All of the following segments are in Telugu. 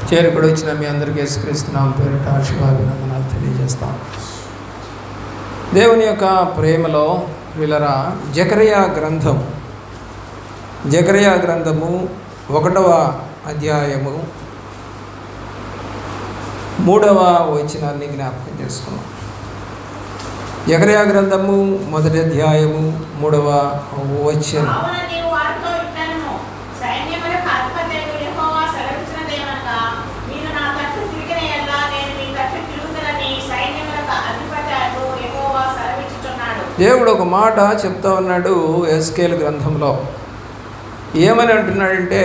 చేరుకుడి వచ్చిన మీ అందరికీ యేసుక్రీస్తు పేరిట శుభాభినందనాలు తెలియజేస్తాం. దేవుని యొక్క ప్రేమలో వీళ్ళరా జకరియా గ్రంథము 1వ అధ్యాయము 3వ వచనాన్ని జ్ఞాపకం చేసుకున్నాం. జకరియా గ్రంథము 1వ అధ్యాయము 3వ వచనం. దేవుడు ఒక మాట చెప్తా ఉన్నాడు ఎస్కేల్ గ్రంథంలో. ఏమని అంటున్నాడంటే,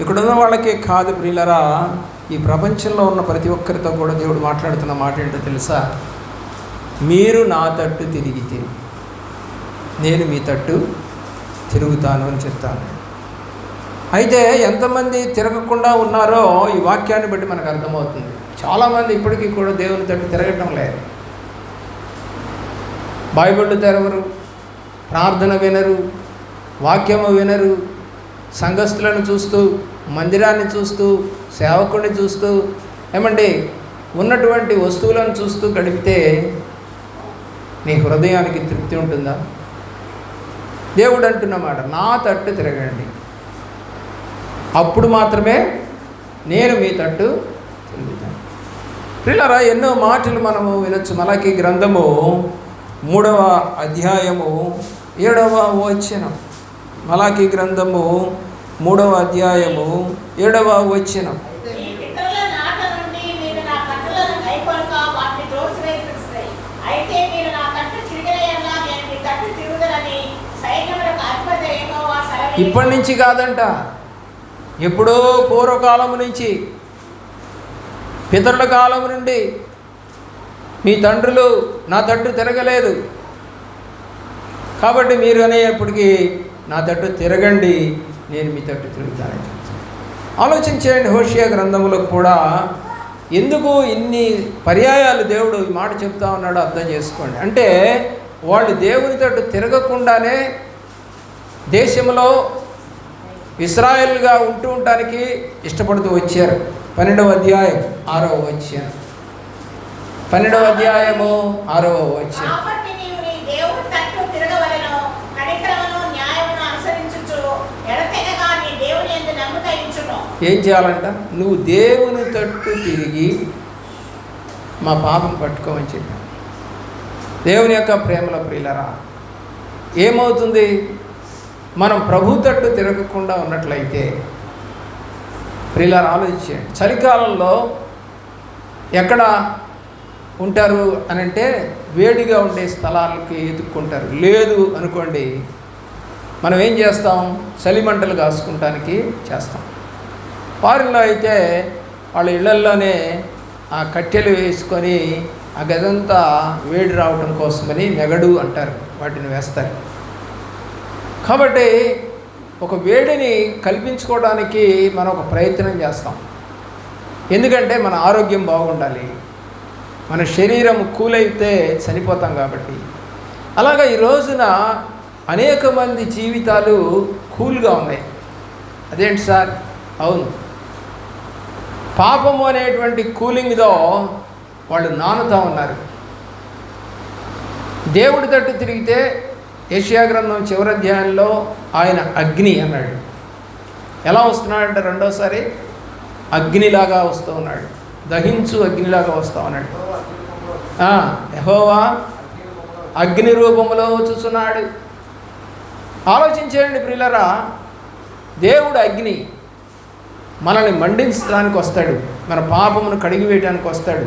ఇక్కడున్న వాళ్ళకి కాదు ప్రియులరా, ఈ ప్రపంచంలో ఉన్న ప్రతి ఒక్కరితో కూడా దేవుడు మాట్లాడుతున్న మాట ఏంటో తెలుసా? మీరు నా తట్టు తిరిగితే నేను మీ తట్టు తిరుగుతాను అని చెప్తాను. అయితే ఎంతమంది తిరగకుండా ఉన్నారో ఈ వాక్యాన్ని బట్టి మనకు అర్థమవుతుంది. చాలామంది ఇప్పటికీ కూడా దేవుని తట్టు తిరగటం లేదు. బైబిల్ తెరవరు, ప్రార్థన వినరు, వాక్యము వినరు, సంఘస్థులను చూస్తూ, మందిరాన్ని చూస్తూ, సేవకుడిని చూస్తూ, ఏమండి ఉన్నటువంటి వస్తువులను చూస్తూ గడిపితే నీ హృదయానికి తృప్తి ఉంటుందా? దేవుడు అంటున్నమాట, నా తట్టు తిరగండి, అప్పుడు మాత్రమే నేను మీ తట్టు తిరుగుతాను. ప్రియులారా, ఎన్నో మాటలు మనము వినొచ్చు. మలాకీ గ్రంథము 3వ అధ్యాయము 7వ వచనం. మలాకీ గ్రంథము 3వ అధ్యాయము 7వ వచనం. ఇప్పటి నుంచి కాదంట, ఎప్పుడో పూర్వకాలము నుంచి, పితరుల కాలము నుండి మీ తండ్రులు నా తట్టు తిరగలేదు, కాబట్టి మీరు అనేప్పటికీ నా తట్టు తిరగండి, నేను మీ తట్టు తిరుగుతానని. ఆలోచించేయండి, హోషేయ గ్రంథంలో కూడా ఎందుకు ఇన్ని పర్యాయాలు దేవుడు ఈ మాట చెప్తా ఉన్నాడో అర్థం చేసుకోండి. అంటే వాళ్ళు దేవుని తట్టు తిరగకుండానే దేశంలో ఇశ్రాయేలుగా ఉంటూ ఉండటానికి ఇష్టపడుతూ వచ్చారు. 12వ అధ్యాయం 6వ వచనం. 12వ అధ్యాయము 6వ వచనం. ఏం చేయాలంట? నువ్వు దేవుని తట్టు తిరిగి మా పాపం పట్టుకోమని చెప్పాను. దేవుని యొక్క ప్రేమల ప్రియులరా, ఏమవుతుంది? మనం ప్రభు తట్టు తిరగకుండా ఉన్నట్లయితే ప్రియులారా ఆలోచించండి. చలికాలంలో ఎక్కడ ఉంటారు అని అంటే వేడిగా ఉండే స్థలాలకి ఎదుక్కుంటారు. లేదు అనుకోండి, మనం ఏం చేస్తాం? చలిమంటలు కాసుకుంటానికి చేస్తాం. వారిలో అయితే వాళ్ళ ఇళ్లల్లోనే ఆ కట్టెలు వేసుకొని ఆ గదంతా వేడి రావడం కోసమని నెగడు అంటారు, వాటిని వేస్తారు. కాబట్టి ఒక వేడిని కల్పించుకోవడానికి మనం ఒక ప్రయత్నం చేస్తాం. ఎందుకంటే మన ఆరోగ్యం బాగుండాలి, మన శరీరం కూలైతే చనిపోతాం కాబట్టి. అలాగా ఈ రోజున అనేక మంది జీవితాలు కూల్గా ఉన్నాయి. అదేంటి సార్? అవును, పాపము అనేటువంటి కూలింగ్తో వాళ్ళు నానుతూ ఉన్నారు. దేవుడి తట్టు తిరిగితే యెషయా గ్రంథం చివరి అధ్యాయంలో ఆయన అగ్ని అన్నాడు. ఎలా వస్తున్నాడంటే రెండోసారి అగ్నిలాగా వస్తూ ఉన్నాడు, దహించు అగ్నిలాగా వస్తూ ఉన్నాడు. యెహోవా అగ్ని రూపంలో చూస్తున్నాడు. ఆలోచించేయండి ప్రియులరా, దేవుడు అగ్ని మనల్ని మండించడానికి వస్తాడు, మన పాపమును కడిగివేయడానికి వస్తాడు.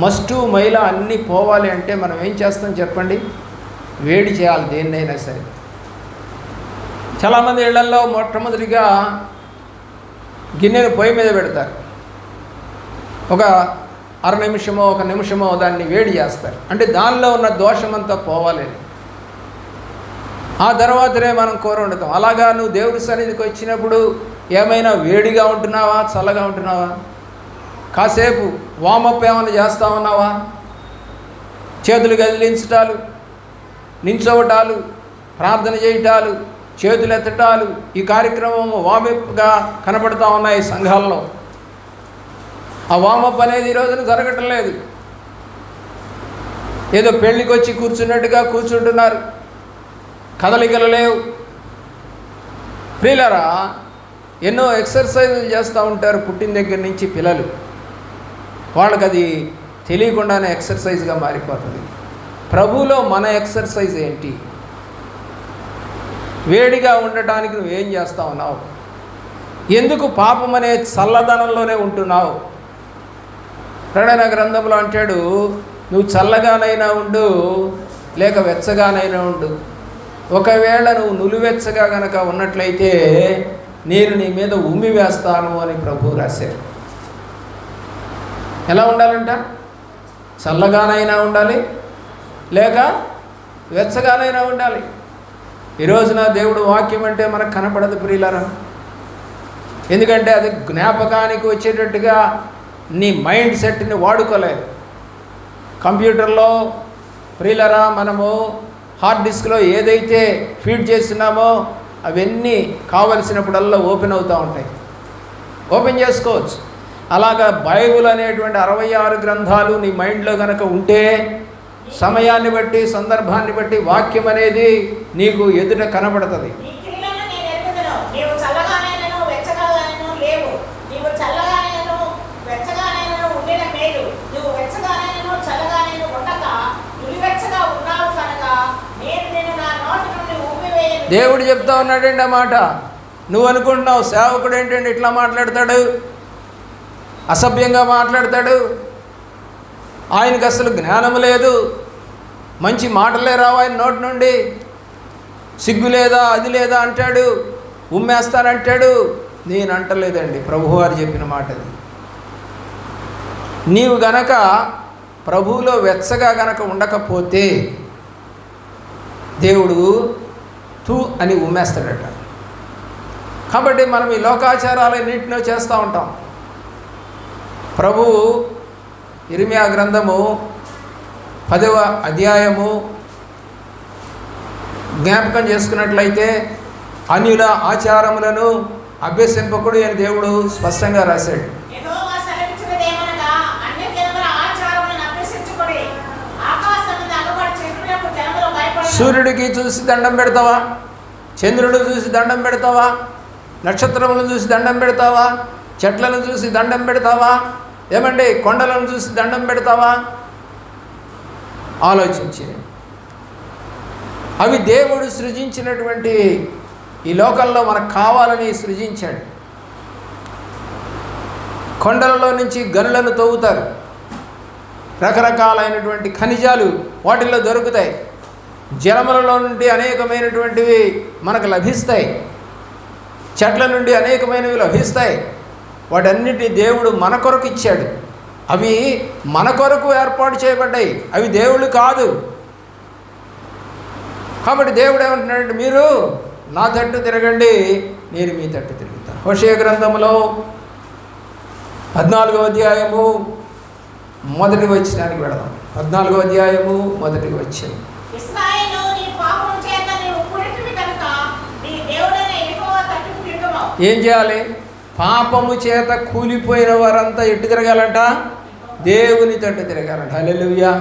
మస్టు మైల అన్నీ పోవాలి అంటే మనం ఏం చేస్తాం చెప్పండి? వేడి చేయాలి దేన్నైనా సరే. చాలామంది ఇళ్లల్లో మొట్టమొదటిగా గిన్నెను పొయ్యి మీద పెడతారు, ఒక అర నిమిషమో 1 నిమిషమో దాన్ని వేడి చేస్తారు. అంటే దానిలో ఉన్న దోషమంతా పోవాలి. ఆ తర్వాతనే మనం కూర వండుతాం. అలాగా నువ్వు దేవుడి సన్నిధికి వచ్చినప్పుడు ఏమైనా వేడిగా ఉంటున్నావా, చల్లగా ఉంటున్నావా? కాసేపు వామప్ ఏమైనా చేస్తా ఉన్నావా? చేతులు కదిలించటాలు, నించోవటాలు, ప్రార్థన చేయటాలు, చేతులు ఎత్తటాలు, ఈ కార్యక్రమం వామప్గా కనపడతా ఉన్నాయి సంఘాల్లో. ఆ వామప్ అనేది ఈ రోజున జరగటం లేదు. ఏదో పెళ్ళికి వచ్చి కూర్చున్నట్టుగా కూర్చుంటున్నారు, కదలికలు లేవు. ప్రియులారా, ఎన్నో ఎక్సర్సైజులు చేస్తూ ఉంటారు పుట్టిన దగ్గర నుంచి పిల్లలు. వాళ్ళకి అది తెలియకుండానే ఎక్సర్సైజ్గా మారిపోతుంది. ప్రభువులో మన ఎక్సర్సైజ్ ఏంటి? వేడిగా ఉండటానికి నువ్వేం చేస్తూ ఉన్నావు? ఎందుకు పాపం అనే చల్లదనంలోనే ఉంటున్నావు? ప్రకటన గ్రంథంలో అంటాడు, నువ్వు చల్లగానైనా ఉండు లేక వెచ్చగానైనా ఉండు, ఒకవేళ నువ్వు నులివెచ్చగా గనక ఉన్నట్లయితే నేను నీ మీద ఉమ్మి వేస్తాను అని ప్రభువు రాశారు. ఎలా ఉండాలంట? చల్లగానైనా ఉండాలి లేక వెచ్చగానైనా ఉండాలి. ఈరోజున దేవుడు వాక్యం అంటే మనకు కనపడదు ప్రియులారా. ఎందుకంటే అది జ్ఞాపకానికి వచ్చేటట్టుగా నీ మైండ్ సెట్ని వాడుకోలేదు. కంప్యూటర్లో ప్రియులారా మనము హార్డ్ డిస్క్లో ఏదైతే ఫీడ్ చేస్తున్నామో అవన్నీ కావలసినప్పుడల్లా ఓపెన్ అవుతూ ఉంటాయి, ఓపెన్ చేసుకోవచ్చు. అలాగా బైబుల్ అనేటువంటి 66 గ్రంథాలు నీ మైండ్లో కనుక ఉంటే సమయాన్ని బట్టి సందర్భాన్ని బట్టి వాక్యం అనేది నీకు ఎదుట కనబడుతుంది. దేవుడు చెప్తా ఉన్నాడండి ఆ మాట. నువ్వు అనుకుంటున్నావు సేవకుడు ఏంటండి ఇట్లా మాట్లాడతాడు, అసభ్యంగా మాట్లాడతాడు, ఆయనకు అసలు జ్ఞానం లేదు, మంచి మాటలే రావు ఆయన నోటి నుండి, సిగ్గు లేదా అది లేదా అంటాడు, ఉమ్మేస్తానంటాడు. నేను అంటలేదండి, ప్రభువారు చెప్పిన మాటది. నీవు గనక ప్రభువులో వెచ్చగా గనక ఉండకపోతే దేవుడు తూ అని ఉమ్మేస్తాడట. కాబట్టి మనం ఈ లోకాచారాలన్నింటినో చేస్తూ ఉంటాం. ప్రభువు ఇర్మియా గ్రంథము 10వ అధ్యాయము జ్ఞాపకం చేసుకున్నట్లయితే అన్యుల ఆచారములను అభ్యసింపకుడు అని దేవుడు స్పష్టంగా రాశాడు. సూర్యుడికి చూసి దండం పెడతావా? చంద్రుడు చూసి దండం పెడతావా? నక్షత్రములను చూసి దండం పెడతావా? చెట్లను చూసి దండం పెడతావా? ఏమండి కొండలను చూసి దండం పెడతావా? ఆలోచించి. అవి దేవుడు సృజించినటువంటి ఈ లోకంలో మనకు కావాలని సృజించాడు. కొండలలో నుంచి గనులను తవ్వుతారు, రకరకాలైనటువంటి ఖనిజాలు వాటిల్లో దొరుకుతాయి. జలములలో నుండి అనేకమైనటువంటివి మనకు లభిస్తాయి, చెట్ల నుండి అనేకమైనవి లభిస్తాయి. వాటన్నిటిని దేవుడు మన కొరకు ఇచ్చాడు. అవి మన కొరకు ఏర్పాటు చేయబడ్డాయి, అవి దేవుడు కాదు. కాబట్టి దేవుడు ఏమంటున్నాడంటే, మీరు నా తట్టు తిరగండి, నేను మీ తట్టు తిరుగుతాను. హోషేయ గ్రంథంలో 14వ అధ్యాయము 1వ వచనానికి వెళదాం. 14వ అధ్యాయము 1వ వచనం. ఏం చేయాలి? పాపము చేత కూలిపోయిన వారంతా ఎట్టు తిరగాలంట? దేవుని తట్టు తిరగాలంట. హల్లెలూయా.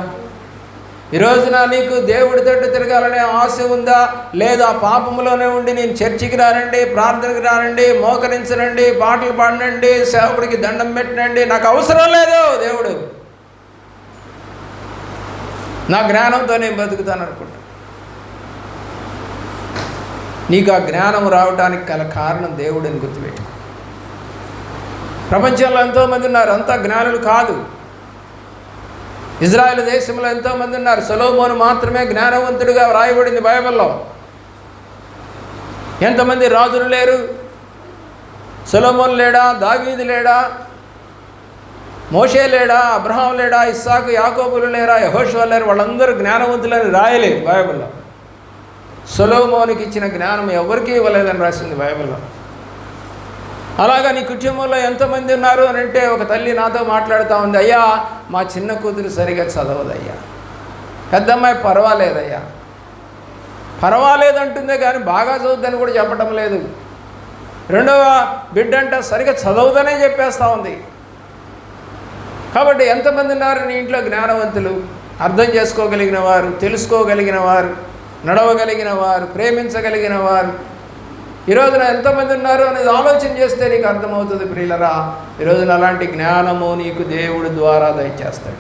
ఈరోజున నీకు దేవుడి తట్టు తిరగాలనే ఆశ ఉందా? లేదా పాపములోనే ఉండి నేను చర్చికి రానండి, ప్రార్థనకి రానండి, మోకరించనండి, పాటలు పాడనండి, సేవకుడికి దండం పెట్టనండి, నాకు అవసరం లేదు, దేవుడు నా జ్ఞానంతో నేను బతుకుతాను అనుకుంటా. నీకు ఆ జ్ఞానం రావడానికి గల కారణం దేవుడిని గుర్తుపెట్టు. ప్రపంచంలో ఎంతోమంది ఉన్నారు, అంతా జ్ఞానులు కాదు. ఇజ్రాయెల్ దేశంలో ఎంతోమంది ఉన్నారు, సొలొమోను మాత్రమే జ్ఞానవంతుడిగా వ్రాయబడింది బైబిల్లో. ఎంతమంది రాజులు లేరు? సొలొమోను లేడా? దావీదు లేడా? మోషే లేడా? అబ్రహాం లేడా? ఇస్సాకు యాకోబులు లేరా? యెహోషువ లేరు? వాళ్ళందరూ జ్ఞానవంతులని రాయలేదు బైబిల్లో. సొలొమోనుకి ఇచ్చిన జ్ఞానం ఎవరికీ ఇవ్వలేదని రాసింది బైబిల్లో. అలాగా నీ కుటుంబంలో ఎంతమంది ఉన్నారు అని అంటే, ఒక తల్లి నాతో మాట్లాడుతూ ఉంది, అయ్యా మా చిన్న కూతురు సరిగా చదవదయ్యా, పెద్దమ్మాయి పర్వాలేదయ్యా. పర్వాలేదంటుందే కానీ బాగా చదువుద్దని కూడా చెప్పడం లేదు. రెండవ బిడ్డ అంటే సరిగా చదవదనే చెప్పేస్తూ ఉంది. కాబట్టి ఎంతమంది ఉన్నారు నీ ఇంట్లో జ్ఞానవంతులు, అర్థం చేసుకోగలిగిన వారు, తెలుసుకోగలిగిన వారు, నడవగలిగిన వారు, ప్రేమించగలిగిన వారు ఈ రోజున ఎంతమంది ఉన్నారు అనేది ఆలోచన చేస్తే నీకు అర్థమవుతుంది ప్రియులరా. ఈరోజున అలాంటి జ్ఞానము నీకు దేవుడి ద్వారా దయచేస్తాడు.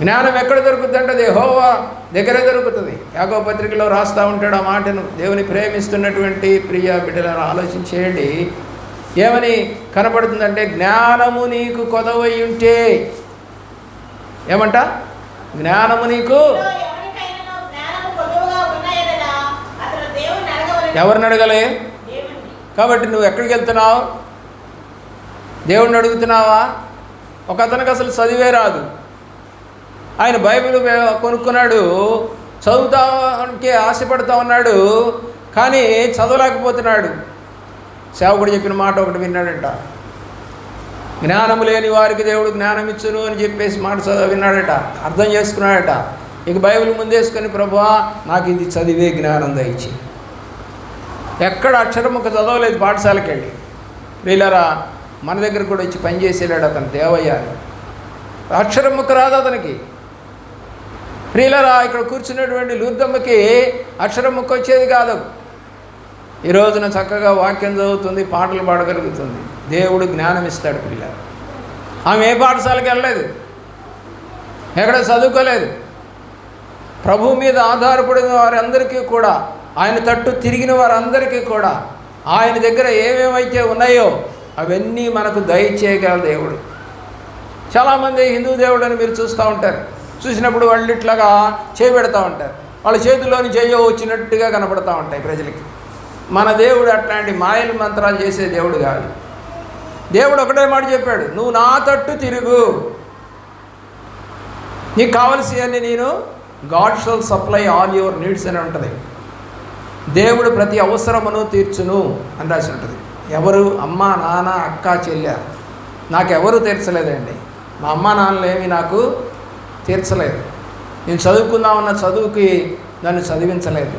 జ్ఞానం ఎక్కడ దొరుకుతుందంటే యెహోవా దగ్గరే దొరుకుతుంది. యాకోబు పత్రికలో రాస్తూ ఉంటాడు ఆ మాటను. దేవుని ప్రేమిస్తున్నటువంటి ప్రియ బిడ్డలను ఆలోచన చేయండి. ఏమని కనపడుతుందంటే జ్ఞానము నీకు కొదవై ఉంటే, ఏమంట, జ్ఞానము నీకు ఎవరిని అడగలే. కాబట్టి నువ్వు ఎక్కడికి వెళ్తున్నావు? దేవుణ్ణి అడుగుతున్నావా? ఒక అతనికి అసలు చదివే రాదు. ఆయన బైబిల్ కొనుక్కున్నాడు, చదువుతానికి ఆశపడుతూ ఉన్నాడు, కానీ చదవలేకపోతున్నాడు. సేవకుడు చెప్పిన మాట ఒకటి విన్నాడట, జ్ఞానము లేని వారికి దేవుడు జ్ఞానం ఇచ్చును అని చెప్పేసి మాట విన్నాడట, అర్థం చేసుకున్నాడట. ఇక బైబిల్ ముందేసుకొని ప్రభువా నాకు ఇది చదివే జ్ఞానం దయచి. ఎక్కడ అక్షరముక్క చదవలేదు పాఠశాలకి వెళ్ళి. ప్రియులారా, మన దగ్గర కూడా వచ్చి పనిచేసేలాడు అతను దేవయ్య. అక్షరముక్క రాదు అతనికి. ప్రియులారా, ఇక్కడ కూర్చున్నటువంటి లూర్దమ్మకి అక్షరముక్క వచ్చేది కాదు. ఈ రోజున చక్కగా వాక్యం చదువుతుంది, పాటలు పాడగలుగుతుంది. దేవుడు జ్ఞానం ఇస్తాడు ప్రియులారా. ఆమె ఏ పాఠశాలకి వెళ్ళలేదు, ఎక్కడ చదువుకోలేదు. ప్రభు మీద ఆధారపడిన వారందరికీ కూడా, ఆయన తట్టు తిరిగిన వారందరికీ కూడా ఆయన దగ్గర ఏమేమైతే ఉన్నాయో అవన్నీ మనకు దయచేయగల దేవుడు. చాలామంది హిందూ దేవుడు అని మీరు చూస్తూ ఉంటారు. చూసినప్పుడు వాళ్ళు ఇట్లాగా చేయబెడతా ఉంటారు. వాళ్ళ చేతిలోని చెయ్యో వచ్చినట్టుగా కనపడతా ఉంటాయి ప్రజలకి. మన దేవుడు అట్లాంటి మాయలు మంత్రాలు చేసే దేవుడు కాదు. దేవుడు ఒకటే మాట చెప్పాడు, నువ్వు నా తట్టు తిరుగు, నీకు కావలసినవన్నీ నేను, God shall supply all your needs అని ఉంటుంది. దేవుడు ప్రతి అవసరమును తీర్చును అని రాసి ఉంటుంది. ఎవరు అమ్మ నాన్న అక్క చెల్లె నాకెవరు తీర్చలేదండి. మా అమ్మ నాన్నలు ఏమి నాకు తీర్చలేదు. నేను చదువుకుందామన్న చదువుకి నన్ను చదివించలేదు.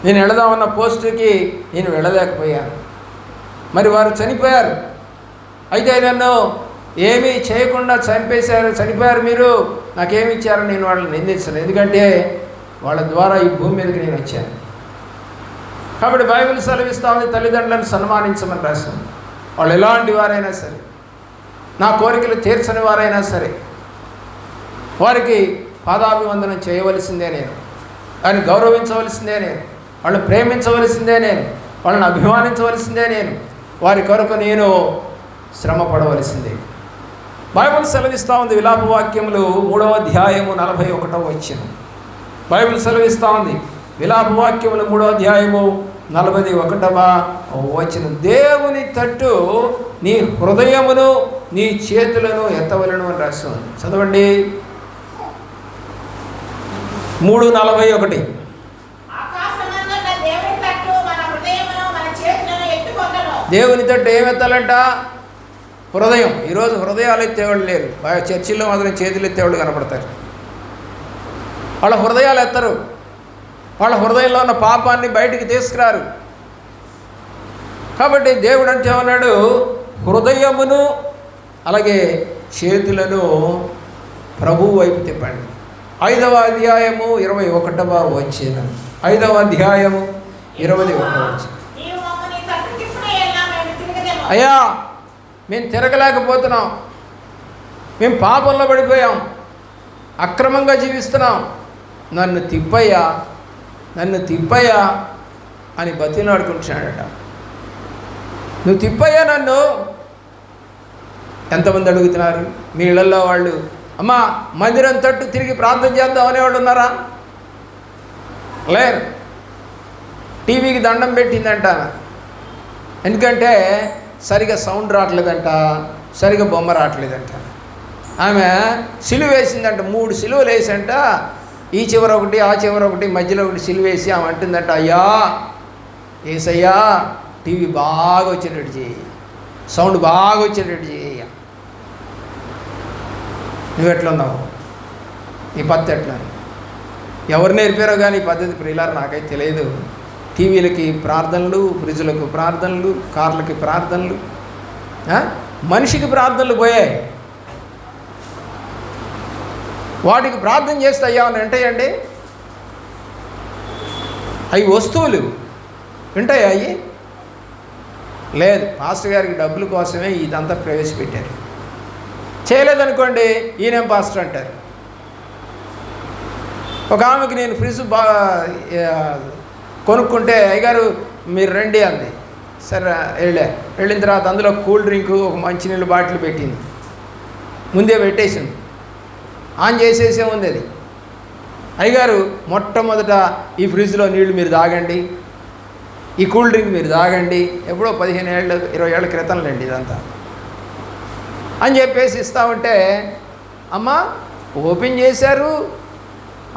నేను వెళదామన్న పోస్టుకి నేను వెళ్ళలేకపోయాను. మరి వారు చనిపోయారు. అయితే నన్ను ఏమీ చేయకుండా చనిపోయారు మీరు, నాకేమి ఇచ్చారని నేను వాళ్ళని నిందించను. ఎందుకంటే వాళ్ళ ద్వారా ఈ భూమి మీదకి నేను వచ్చాను. కాబట్టి బైబిల్ సెలవిస్తూ ఉంది, తల్లిదండ్రులను సన్మానించమని రాస్తుంది. వాళ్ళు ఎలాంటి వారైనా సరే, నా కోరికలు తీర్చని వారైనా సరే, వారికి పాదాభివందనం చేయవలసిందే నేను, వారిని గౌరవించవలసిందే నేను, వాళ్ళని ప్రేమించవలసిందే నేను, వాళ్ళని అభిమానించవలసిందే నేను, వారి కొరకు నేను శ్రమ పడవలసిందే. బైబిల్ సెలవిస్తూ ఉంది. విలాప వాక్యములు 3వ అధ్యాయము 41వ వచనం. బైబిల్ సెలవిస్తూ ఉంది. విలాప వాక్యములు 3వ అధ్యాయము 41వ వచనం. దేవుని తట్టు నీ హృదయమును నీ చేతులను ఎత్తవలను అని రాస్తుంది. చదవండి. 3:41. దేవుని తట్టు ఏమెత్తాలంట? హృదయం. ఈరోజు హృదయాలు ఎత్తేవాళ్ళు లేరు. చర్చిల్లో మాత్రం చేతులు ఎత్తేవాళ్ళు కనపడతారు. వాళ్ళ హృదయాలు ఎత్తరు. వాళ్ళ హృదయంలో ఉన్న పాపాన్ని బయటికి తీసుకురారు. కాబట్టి దేవుడు అంటే ఏమన్నాడు? హృదయమును అలాగే చేతులను ప్రభువు వైపు తిప్పండి. 5వ అధ్యాయము 21వ వచనం. 5వ అధ్యాయము 21వ వచనం. అయ్యా, మేము తిరగలేకపోతున్నాం, మేము పాపంలో పడిపోయాం, అక్రమంగా జీవిస్తున్నాం, నన్ను తిప్పయ్యా, నన్ను తిప్పయ్యా అని బతిలాడుకుంటున్నాడట. నువ్వు తిప్పయ్యా నన్ను. ఎంతమంది అడుగుతున్నారు మీ ఇళ్ళల్లో? వాళ్ళు అమ్మా మందిరం తట్టు తిరిగి ప్రార్థన చేద్దాం అనేవాళ్ళు ఉన్నారా? లేరు. టీవీకి దండం పెట్టిందంట. ఎందుకంటే సరిగా సౌండ్ రావట్లేదంట, సరిగా బొమ్మ రావట్లేదంట. ఆమె సిలువ వేసిందంట, 3 సిలువలు వేసంట. ఈ చివర ఒకటి, ఆ చివర ఒకటి, మధ్యలో ఒకటి సిలువ వేసి ఆమె అంటుందంట, అయ్యా ఏసయ్యా టీవీ బాగా వచ్చేటట్టు చేయ, సౌండ్ బాగా వచ్చేటట్టు చేయ. నువ్వు ఎట్లున్నావు? నీ పద్ధతి ఎట్లా? ఎవరు నేర్పారో కానీ ఈ పద్ధతి ప్రియులారు నాకైతే తెలియదు. టీవీలకి ప్రార్థనలు, ఫ్రిడ్జ్లకు ప్రార్థనలు, కార్లకి ప్రార్థనలు, మనిషికి ప్రార్థనలు పోయాయి. వాటికి ప్రార్థన చేస్తే అయ్యా అని వింటాయండి? అవి వస్తువులు వింటాయా అవి? లేదు. పాస్టర్ గారికి డబ్బుల కోసమే ఇదంతా ప్రవేశపెట్టారు. చేయలేదనుకోండి ఈయనేం పాస్టర్ అంటారు. ఒక ఆమెకి నేను ఫ్రిడ్జ్ కొనుక్కుంటే అయ్యగారు మీరు రండి అంది. సరే వెళ్ళిన తర్వాత అందులో కూల్ డ్రింకు ఒక మంచినీళ్ళు బాటిల్ పెట్టింది. ముందే పెట్టేసింది. ఆన్ చేసేసే ఉంది అది. అయ్యగారు మొట్టమొదట ఈ ఫ్రిడ్జ్లో నీళ్లు మీరు తాగండి, ఈ కూల్ డ్రింక్ మీరు తాగండి, ఎప్పుడో 15 ఏళ్ళు 20 ఏళ్ళ క్రితంలేండి ఇదంతా అని చెప్పేసి ఇస్తా ఉంటే, అమ్మ ఓపెన్ చేశారు,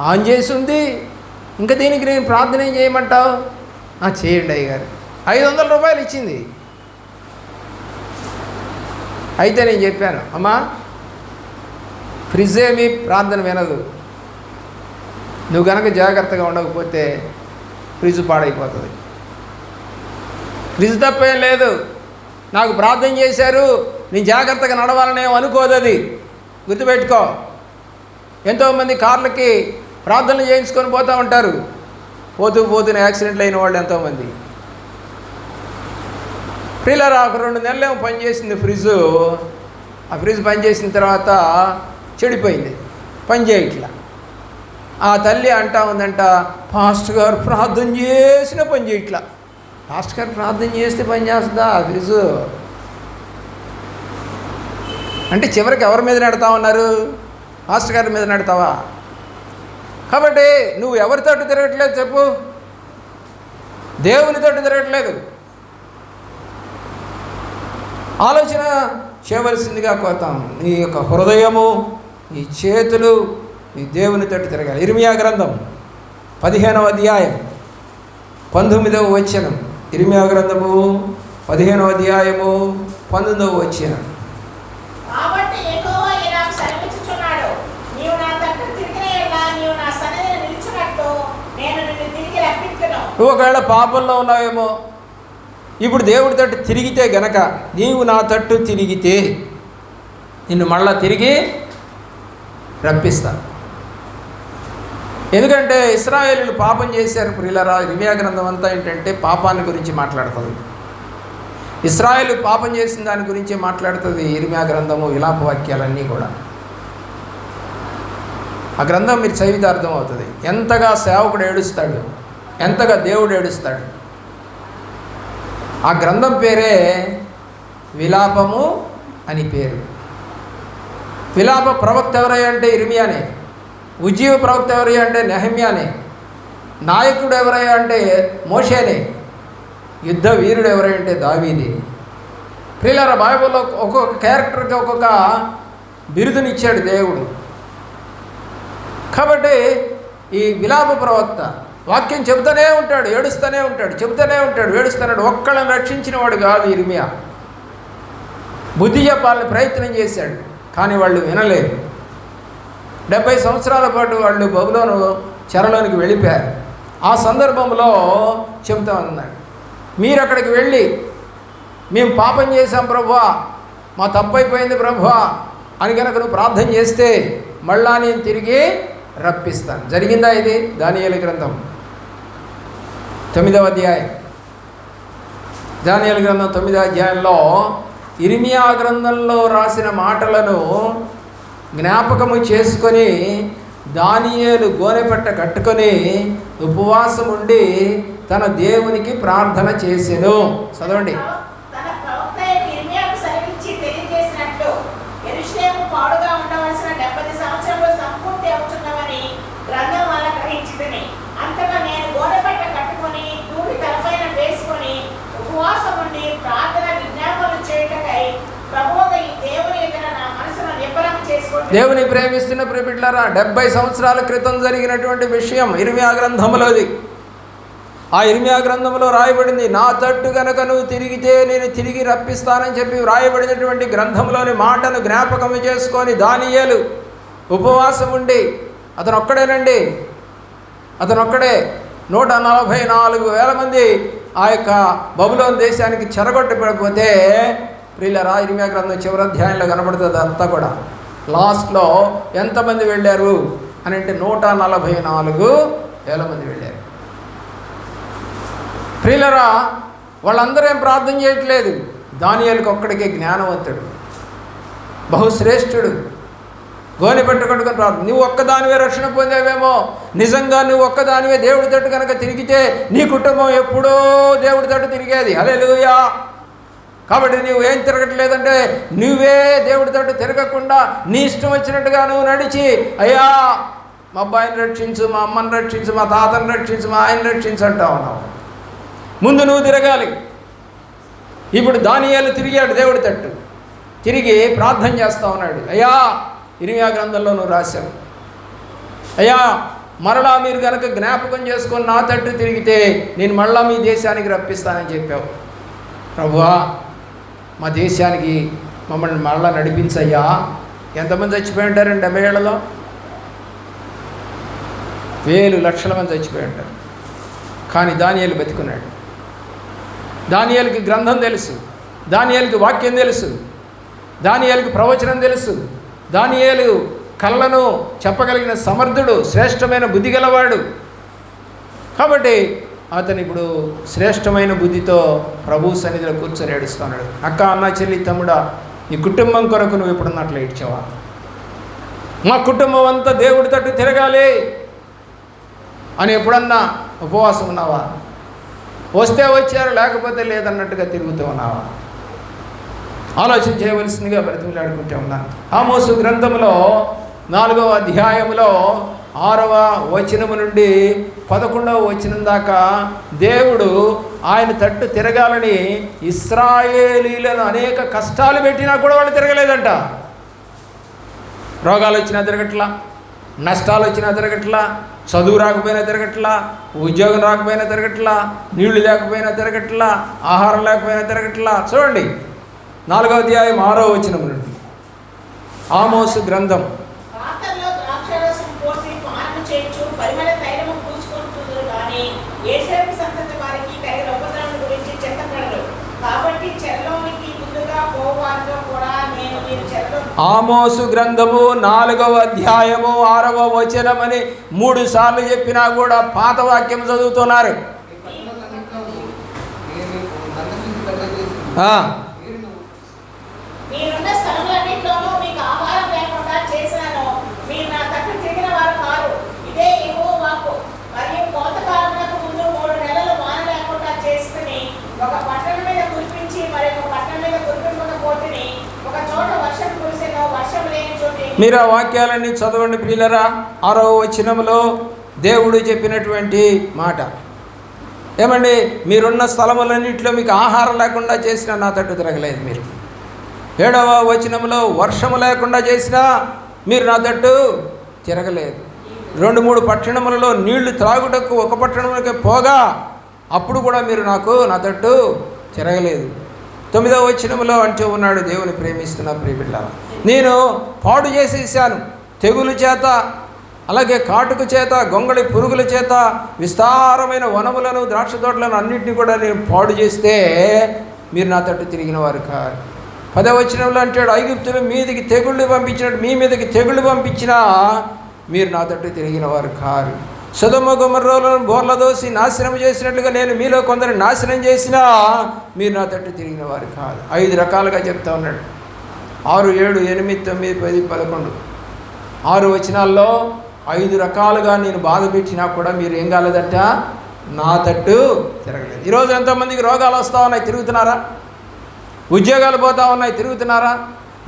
ఆన్ చేసి ఉంది, ఇంకా దీనికి నేను ప్రార్థన ఏం చేయమంటావు? చేయండి అయ్యగారు. 500 రూపాయలు ఇచ్చింది. అయితే నేను చెప్పాను, అమ్మా ఫ్రిడ్జ్ ఏమి ప్రార్థన వినదు, నువ్వు కనుక జాగ్రత్తగా ఉండకపోతే ఫ్రిడ్జ్ పాడైపోతుంది. ఫ్రిడ్జ్ తప్పేం లేదు, నాకు ప్రార్థన చేశారు నేను జాగ్రత్తగా నడవాలనేమో అనుకోదు అది. గుర్తుపెట్టుకో. ఎంతోమంది కార్లకి ప్రార్థనలు చేయించుకొని పోతూ ఉంటారు, పోతూనే యాక్సిడెంట్లు అయిన వాళ్ళు ఎంతోమంది. ప్రియులారా, ఒక 2 నెలలేమో పనిచేసింది ఫ్రిడ్జ్. ఆ ఫ్రిడ్జ్ పనిచేసిన తర్వాత చెడిపోయింది, పని చేయట్లా. ఆ తల్లి అంటా ఉందంట, పాస్టర్ గారు ప్రార్థన చేసినా పని చేయట్లా. పాస్టర్ గారు ప్రార్థన చేస్తే పని చేస్తుందా ఆ ఫ్రిడ్జ్? అంటే చివరికి ఎవరి మీద నెడతా ఉన్నారు? పాస్టర్ గారి మీద నెడతావా? కాబట్టి నువ్వు ఎవరితోటి తిరగట్లేదు చెప్పు? దేవునితోటి తిరగట్లేదు. ఆలోచన చేయవలసిందిగా కోరుతాం. నీ యొక్క హృదయము, నీ చేతులు నీ దేవునితోటి తిరగాలి. ఇర్మియా గ్రంథం 15వ అధ్యాయం 19వ వచనం. ఇర్మియా గ్రంథము 15వ అధ్యాయము 19వ వచనం. నువ్వు ఒకవేళ పాపంలో ఉన్నావేమో, ఇప్పుడు దేవుడి తట్టు తిరిగితే గనక, నీవు నా తట్టు తిరిగితే నిన్ను మళ్ళా తిరిగి రప్పిస్తా. ఎందుకంటే ఇశ్రాయేలీయులు పాపం చేశారు ప్రియులారా. ఇర్మియా గ్రంథం అంతా ఏంటంటే పాపాన్ని గురించి మాట్లాడుతుంది. ఇశ్రాయేలు పాపం చేసిన దాని గురించి మాట్లాడుతుంది ఇర్మియా గ్రంథము, విలాప వాక్యాలన్నీ కూడా. ఆ గ్రంథం మీరు చదివితే అర్థం అవుతుంది ఎంతగా సేవకుడు ఏడుస్తాడు, ఎంతగా దేవుడు ఏడుస్తాడు. ఆ గ్రంథం పేరే విలాపము అని పేరు. విలాప ప్రవక్త ఎవరయ్యా అంటే ఇర్మియానే. ఉజ్జీవ ప్రవక్త ఎవరయ్యా అంటే నెహమ్యానే. నాయకుడు ఎవరయ్యా అంటే మోషేనే. యుద్ధ వీరుడు ఎవరయ్యా అంటే దావీదే. ప్రియులారా, బైబిల్లో ఒక్కొక్క క్యారెక్టర్కి ఒక్కొక్క బిరుదునిచ్చాడు దేవుడు. కాబట్టి ఈ విలాప ప్రవక్త వాక్యం చెబుతూనే ఉంటాడు, ఏడుస్తూనే ఉంటాడు, చెబుతూనే ఉంటాడు, ఏడుస్తున్నాడు. ఒక్కళ్ళని రక్షించిన వాడు కాదు ఇర్మియా. బుద్ధి చెప్పాలని ప్రయత్నం చేశాడు, కానీ వాళ్ళు వినలేదు. 70 సంవత్సరాల పాటు వాళ్ళు బబులోను చెరలోనికి వెళ్ళిపోయారు. ఆ సందర్భంలో చెబుతా ఉన్నాడు, మీరు అక్కడికి వెళ్ళి మేము పాపం చేశాం ప్రభువా, మా తప్పైపోయింది ప్రభువా అని కనుక నువ్వు ప్రార్థన చేస్తే మళ్ళా నేను తిరిగి రప్పిస్తాను. జరిగిందా ఇది? దానియేలు గ్రంథం 9వ అధ్యాయం. దానియేలు గ్రంథం 9వ అధ్యాయంలో ఇర్మియా గ్రంథంలో రాసిన మాటలను జ్ఞాపకము చేసుకొని దానియేలు గోనెపట్ట కట్టుకొని ఉపవాసం ఉండి తన దేవునికి ప్రార్థన చేసెను. చదవండి. దేవుని ప్రేమిస్తున్న ప్రియబిడ్డలారా, 70 సంవత్సరాల క్రితం జరిగినటువంటి విషయం ఇర్మియా గ్రంథంలోది. ఆ ఇర్మియా గ్రంథంలో రాయబడింది, నా తట్టు గనక నువ్వు తిరిగితే నేను తిరిగి రప్పిస్తానని చెప్పి రాయబడినటువంటి గ్రంథంలోని మాటను జ్ఞాపకం చేసుకొని దానియేలు ఉపవాసం ఉండి, అతను ఒక్కడేనండి, అతను ఒక్కడే 144,000 మంది ఆ యొక్క బబులోను దేశానికి చెరగొట్టబడిపోతే, ప్రియులారా, ఇర్మియా గ్రంథం చివరి అధ్యాయంలో కనబడుతుంది అంతా కూడా. లాస్ట్లో ఎంతమంది వెళ్ళారు అని అంటే 144,000 మంది వెళ్ళారు. ప్రియులరా, వాళ్ళందరూ ఏం ప్రార్థన చేయట్లేదు. దానియేలుకి ఒక్కడికే జ్ఞానవంతుడు, బహుశ్రేష్ఠుడు, గోనె పెట్టుకొట్టుకొని ప్రార్థన. నువ్వు ఒక్కదానివే రక్షణ పొందేవేమో, నిజంగా నువ్వు ఒక్కదానివే దేవుడి తట్టు కనుక తిరిగితే నీ కుటుంబం ఎప్పుడో దేవుడి తట్టు తిరిగేది. హల్లెలూయా. కాబట్టి నువ్వు ఏం తిరగట్లేదంటే నువ్వే దేవుడి తట్టు తిరగకుండా నీ ఇష్టం వచ్చినట్టుగా నువ్వు నడిచి, అయ్యా మా అబ్బాయిని రక్షించు, మా అమ్మని రక్షించు, మా తాతని రక్షించు, మా ఆయన్ని రక్షించు అంటా ఉన్నావు. ముందు నువ్వు తిరగాలి. ఇప్పుడు దానియేలు తిరిగాడు దేవుడి తట్టు, తిరిగి ప్రార్థన చేస్తూ ఉన్నాడు. అయ్యా, ఇర్మీయా గ్రంథంలో నువ్వు రాశావు, అయ్యా మరలా మీరు కనుక జ్ఞాపకం చేసుకొని నా తట్టు తిరిగితే నేను మళ్ళా మీ దేశానికి రప్పిస్తానని చెప్పావు. ప్రభువా, మా దేశానికి మమ్మల్ని మళ్ళా నడిపించయ్యా. ఎంతమంది చచ్చిపోయి ఉంటారండి 70 ఏళ్లలో? వేలు లక్షల మంది చచ్చిపోయి ఉంటారు. కానీ దానియేలు బతికున్నాడు. దానియేలుకి గ్రంథం తెలుసు, దానియేలుకి వాక్యం తెలుసు, దానియేలుకి ప్రవచనం తెలుసు, దానియేలు కళ్ళను చెప్పగలిగిన సమర్థుడు, శ్రేష్టమైన బుద్ధి గలవాడు. కాబట్టి అతను ఇప్పుడు శ్రేష్టమైన బుద్ధితో ప్రభు సన్నిధిలో కూర్చొని ఏడుస్తున్నాడు. అక్క, అన్న, చెల్లి, తమ్ముడా, నీ కుటుంబం కొరకు నువ్వు ఎప్పుడున్నట్లు ఏడ్చావా? మా కుటుంబం అంతా దేవుడి తట్టు తిరగాలి అని ఎప్పుడన్నా ఉపవాసం ఉన్నావా? వస్తే వచ్చారు, లేకపోతే లేదన్నట్టుగా తిరుగుతూ ఉన్నావా? ఆలోచన చేయవలసిందిగా బ్రతిమలాడుకుంటూ ఉన్నాను. ఆమోసు గ్రంథంలో 4వ అధ్యాయంలో 6వ వచనము నుండి 11వ వచనం దాకా దేవుడు ఆయన తట్టు తిరగాలని ఇశ్రాయేలీలను అనేక కష్టాలు పెట్టినా కూడా వాళ్ళు తిరగలేదంట. రోగాలు వచ్చినా తిరగట్లా, నష్టాలు వచ్చినా తిరగట్లా, చదువు రాకపోయినా తిరగట్లా, ఉద్యోగం రాకపోయినా తిరగట్లా, నీళ్లు లేకపోయినా తిరగట్లా, ఆహారం లేకపోయినా తిరగట్లా. చూడండి 4వ అధ్యాయం 6వ వచనం నుండి ఆమోసు గ్రంథం. ఆమోసు గ్రంథము 4వ అధ్యాయము 6వ వచనం అని 3 సార్లు చెప్పినా కూడా పాత వాక్యం చదువుతున్నారు. మీరు ఆ వాక్యాలన్నీ చదవండి ప్రియులరా. 6వ వచనంలో దేవుడు చెప్పినటువంటి మాట ఏమండి, మీరున్న స్థలములన్నింటిలో మీకు ఆహారం లేకుండా చేసినా నా తట్టు తిరగలేదు మీరు. 7వ వచనంలో వర్షము లేకుండా చేసినా మీరు నా తట్టు తిరగలేదు. 2-3 పట్టణములలో నీళ్లు త్రాగుటకు ఒక పట్టణంలోకి పోగా అప్పుడు కూడా మీరు నా తట్టు తిరగలేదు. 9వ వచనంలో అంటూ ఉన్నాడు దేవుని ప్రేమిస్తున్న ప్రియబిడ్డలారా, నేను పాడు చేసేసాను, తెగులు చేత, అలాగే కాటుకు చేత, గొంగళి పురుగుల చేత విస్తారమైన వనములను, ద్రాక్ష తోటలను అన్నింటినీ కూడా నేను పాడు చేస్తే మీరు నా తట్టు తిరిగిన వారు కారు. 10వ వచనంలో అంటాడు, ఐగుప్తులు మీదికి తెగుళ్ళు పంపించినట్టు మీ మీదకి తెగుళ్ళు పంపించినా మీరు నా తట్టు తిరిగిన వారు కారు. సొదొమ గొమొర్రాలను బోర్ల దోసి నాశనం చేసినట్లుగా నేను మీలో కొందరు నాశనం చేసినా మీరు నా తట్టు తిరిగిన వారు కాదు. 5 రకాలుగా చెప్తా ఉన్నాడు. 6, 7, 8, 9, 10, 11 6 వచనాల్లో 5 రకాలుగా నేను బాధ పెట్టినా కూడా మీరు ఏం కాలేదంట, నా తట్టు తిరగలేదు. ఈరోజు ఎంతోమందికి రోగాలు వస్తూ ఉన్నాయి, తిరుగుతున్నారా? ఉద్యోగాలు పోతూ ఉన్నాయి, తిరుగుతున్నారా?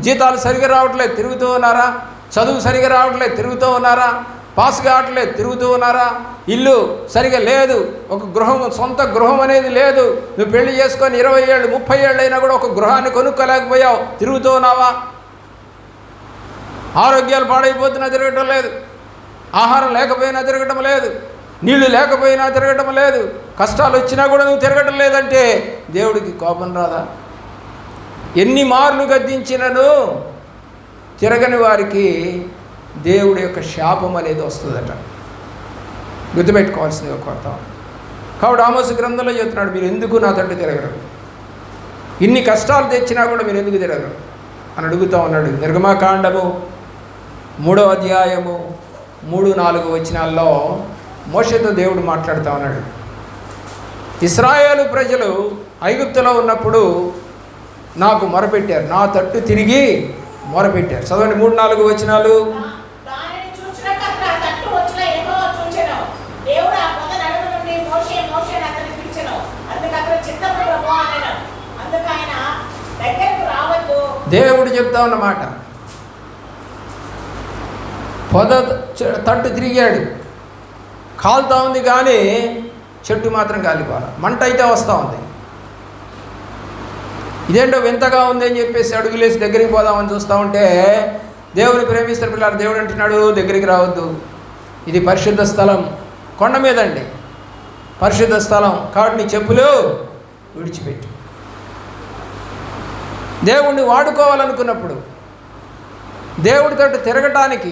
జీతాలు సరిగా రావట్లేదు, తిరుగుతూ ఉన్నారా? చదువు సరిగా రావట్లేదు, తిరుగుతూ ఉన్నారా? పాస్ కావట్లేదు, తిరుగుతూ ఉన్నారా? ఇల్లు సరిగా లేదు, ఒక గృహం, సొంత గృహం అనేది లేదు. నువ్వు పెళ్లి చేసుకొని 20 ఏళ్ళు 30 ఏళ్ళు అయినా కూడా ఒక గృహాన్ని కొనుక్కోలేకపోయావు, తిరుగుతూ ఉన్నావా? ఆరోగ్యాలు పాడైపోతున్నా తిరగటం లేదు, ఆహారం లేకపోయినా తిరగటం లేదు, నీళ్లు లేకపోయినా తిరగటం లేదు, కష్టాలు వచ్చినా కూడా నువ్వు తిరగటం లేదంటే దేవుడికి కోపం రాదా? ఎన్ని మార్లు గద్దించినను తిరగని వారికి దేవుడి యొక్క శాపం అనేది వస్తుందట. గుర్తుపెట్టుకోవాల్సింది ఒక కొత్త. కాబట్టి ఆమోసు గ్రంథంలో చెప్తున్నాడు, మీరు ఎందుకు నా తట్టు తిరగరు, ఇన్ని కష్టాలు తెచ్చినా కూడా మీరు ఎందుకు తిరగరు అని అడుగుతూ ఉన్నాడు. నిర్గమకాండము 3వ అధ్యాయము 3-4 వచనాల్లో మోషేతో దేవుడు మాట్లాడుతూ ఉన్నాడు. ఇశ్రాయేలు ప్రజలు ఐగుప్తులో ఉన్నప్పుడు నాకు మొరపెట్టారు, నా తట్టు తిరిగి మొరపెట్టారు. చదవండి 3-4 వచనాలు. దేవుడు చెప్తా ఉన్నమాట, పొద తట్టు తిరిగాడు, కాలుతా ఉంది కానీ చెట్టు మాత్రం కాలిపోవాలి, మంట అయితే వస్తూ ఉంది. ఇదేంటో వింతగా ఉంది అని చెప్పేసి అడుగులేసి దగ్గరికి పోదామని చూస్తూ ఉంటే దేవుని ప్రేమిస్తారు పిల్లలు. దేవుడు అంటున్నాడు, దగ్గరికి రావద్దు, ఇది పరిశుద్ధ స్థలం, కొండ మీదండి పరిశుద్ధ స్థలం, కాబట్టి నీ చెప్పులు విడిచిపెట్టు. దేవుణ్ణి వాడుకోవాలనుకున్నప్పుడు, దేవుడితో తిరగటానికి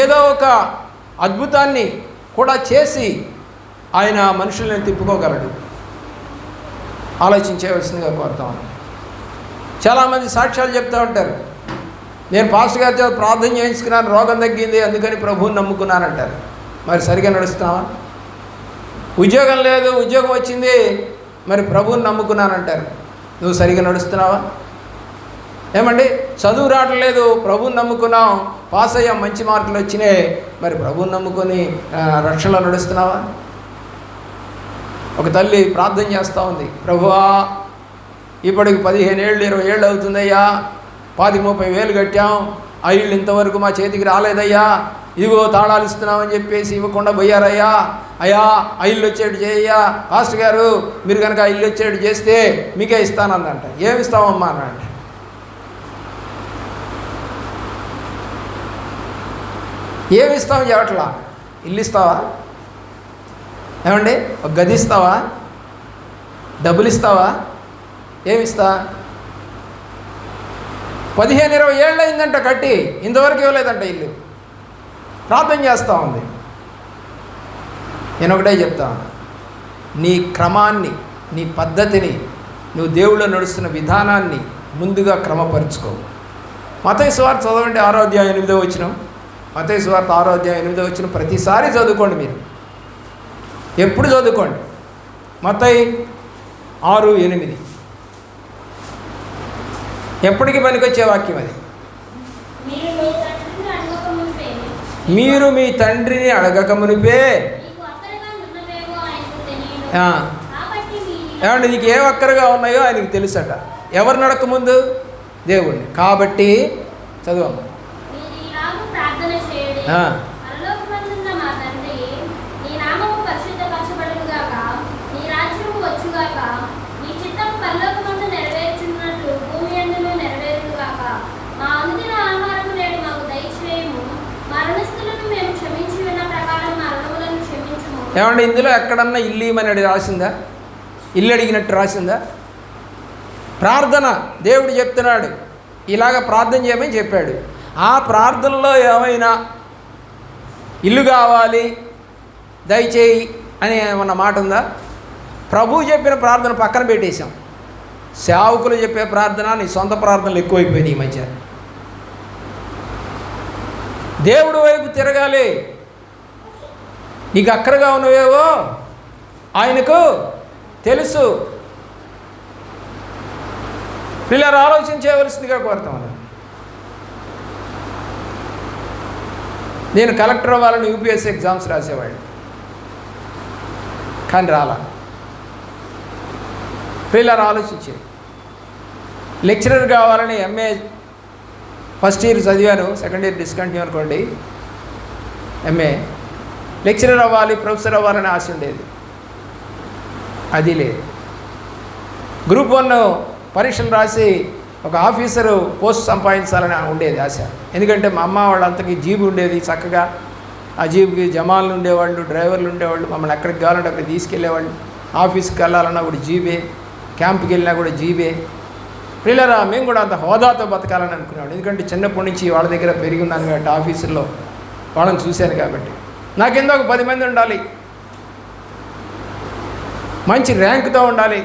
ఏదో ఒక అద్భుతాన్ని కూడా చేసి ఆయన మనుషుల్ని తిప్పుకోగలడు. ఆలోచించవలసిందిగా కోరుతాను. చాలామంది సాక్ష్యాలు చెప్తూ ఉంటారు, నేను పాస్టర్ గారితో ప్రార్థన చేయించుకున్నాను, రోగం తగ్గింది, అందుకని ప్రభువుని నమ్ముకున్నానంటారు. మరి సరిగా నడుస్తున్నావా? ఉద్యోగం లేదు, ఉద్యోగం వచ్చింది, మరి ప్రభువుని నమ్ముకున్నానంటారు. నువ్వు సరిగా నడుస్తున్నావా? ఏమండి, చదువు రావట్లేదు, ప్రభువుని నమ్ముకున్నాం, పాస్ అయ్యాం, మంచి మార్కులు వచ్చినాయి, మరి ప్రభువుని నమ్ముకొని రక్షణలో నడుస్తున్నావా? ఒక తల్లి ప్రార్థన చేస్తూ ఉంది, ప్రభువా ఇప్పటికి 15 ఏళ్ళు 20 ఏళ్ళు అవుతుందయ్యా, 25-30 వేలు కట్టాం, ఆ ఇల్లు ఇంతవరకు మా చేతికి రాలేదయ్యా, ఇదిగో తాళాలు ఇస్తున్నామని చెప్పేసి ఇవ్వకుండా పోయారయ్యా, అయ్యా ఆ ఇల్లు వచ్చేట్టు చేయయ్యా, పాస్టర్ గారు మీరు కనుక ఆ ఇల్లు వచ్చేట్టు చేస్తే మీకే ఇస్తానందంట. ఏమి ఇస్తామమ్మా అనంట. ఏమి ఇస్తావు చెప్పట్లా? ఇల్లు ఇస్తావా? ఏమండి, ఒక గది ఇస్తావా? డబ్బులు ఇస్తావా? ఏమిస్తా? 15-20 ఏళ్ళు అయిందంట కట్టి, ఇంతవరకు ఇవ్వలేదంట ఇల్లు. ప్రార్థన చేస్తూ ఉంది. నేను ఒకటే చెప్తాను, నీ క్రమాన్ని, నీ పద్ధతిని, నువ్వు దేవుళ్ళు నడుస్తున్న విధానాన్ని ముందుగా క్రమపరుచుకో. మత్తయి సువార్త చదవండి, 6వ అధ్యాయం 8వ వచనం. మత్తయి సువార్త 6వ అధ్యాయం 8వ వచనం ప్రతిసారి చదువుకోండి, మీరు ఎప్పుడు చదువుకోండి. మత్తయి 6:8 ఎప్పటికీ పనికొచ్చే వాక్యం అది. మీరు మీ తండ్రిని అడగక మునిపే. ఏమంటే నీకు ఏ అక్కరగా ఉన్నాయో ఆయనకు తెలుసట. ఎవరిని అడగకముందు? దేవుణ్ణి. కాబట్టి చదువు. ఏమంటే ఇందులో ఎక్కడన్నా ఇల్లు ఇమ్మని రాసిందా? ఇల్లు అడిగినట్టు రాసిందా? ప్రార్థన దేవుడు చెప్తున్నాడు, ఇలాగ ప్రార్థన చేయమని చెప్పాడు. ఆ ప్రార్థనలో ఏమైనా ఇల్లు కావాలి దయచేయి అని ఏమన్నా మాట ఉందా? ప్రభువు చెప్పిన ప్రార్థన పక్కన పెట్టేశాం. సేవకులు చెప్పే ప్రార్థన, నీ సొంత ప్రార్థనలు ఎక్కువైపోయినాయి ఈ మధ్య. దేవుడి వైపు తిరగాలి. నీకు అక్కరగా ఉన్నవేవో ఆయనకు తెలుసు. పిల్లలు ఆలోచించవలసిందిగా కోరుతాను. నేను కలెక్టర్ అవ్వాలని యూపీఎస్సీ ఎగ్జామ్స్ రాసేవాడిని, కానీ రాలా. పిల్లలు ఆలోచించి లెక్చరర్ కావాలని ఎంఏ ఫస్ట్ ఇయర్ చదివాను, సెకండ్ ఇయర్ డిస్కంటిన్యూ అనుకోండి. ఎంఏ లెక్చరర్ అవ్వాలి, ప్రొఫెసర్ అవ్వాలని ఆశ ఉండేది, అది లేదు. గ్రూప్ 1 పరీక్షలు రాసి ఒక ఆఫీసరు పోస్ట్ సంపాదించాలని ఉండేది ఆశ. ఎందుకంటే మా అమ్మ వాళ్ళంతకీ జీబు ఉండేది చక్కగా, ఆ జీబుకి జమాన్లు ఉండేవాళ్ళు, డ్రైవర్లు ఉండేవాళ్ళు, మమ్మల్ని ఎక్కడికి కావాలంటే అక్కడికి తీసుకెళ్ళేవాళ్ళు. ఆఫీస్కి వెళ్ళాలన్నా కూడా జీబే, క్యాంప్కి వెళ్ళినా కూడా జీబే. పిల్లరా మేము కూడా అంత హోదాతో బతకాలని అనుకునేవాడు. ఎందుకంటే చిన్నప్పటి నుంచి వాళ్ళ దగ్గర పెరిగి ఉన్నాను కాబట్టి, ఆఫీసుల్లో వాళ్ళని చూశాను కాబట్టి. నాకెందో ఒక 10 మంది ఉండాలి, మంచి ర్యాంకుతో ఉండాలి,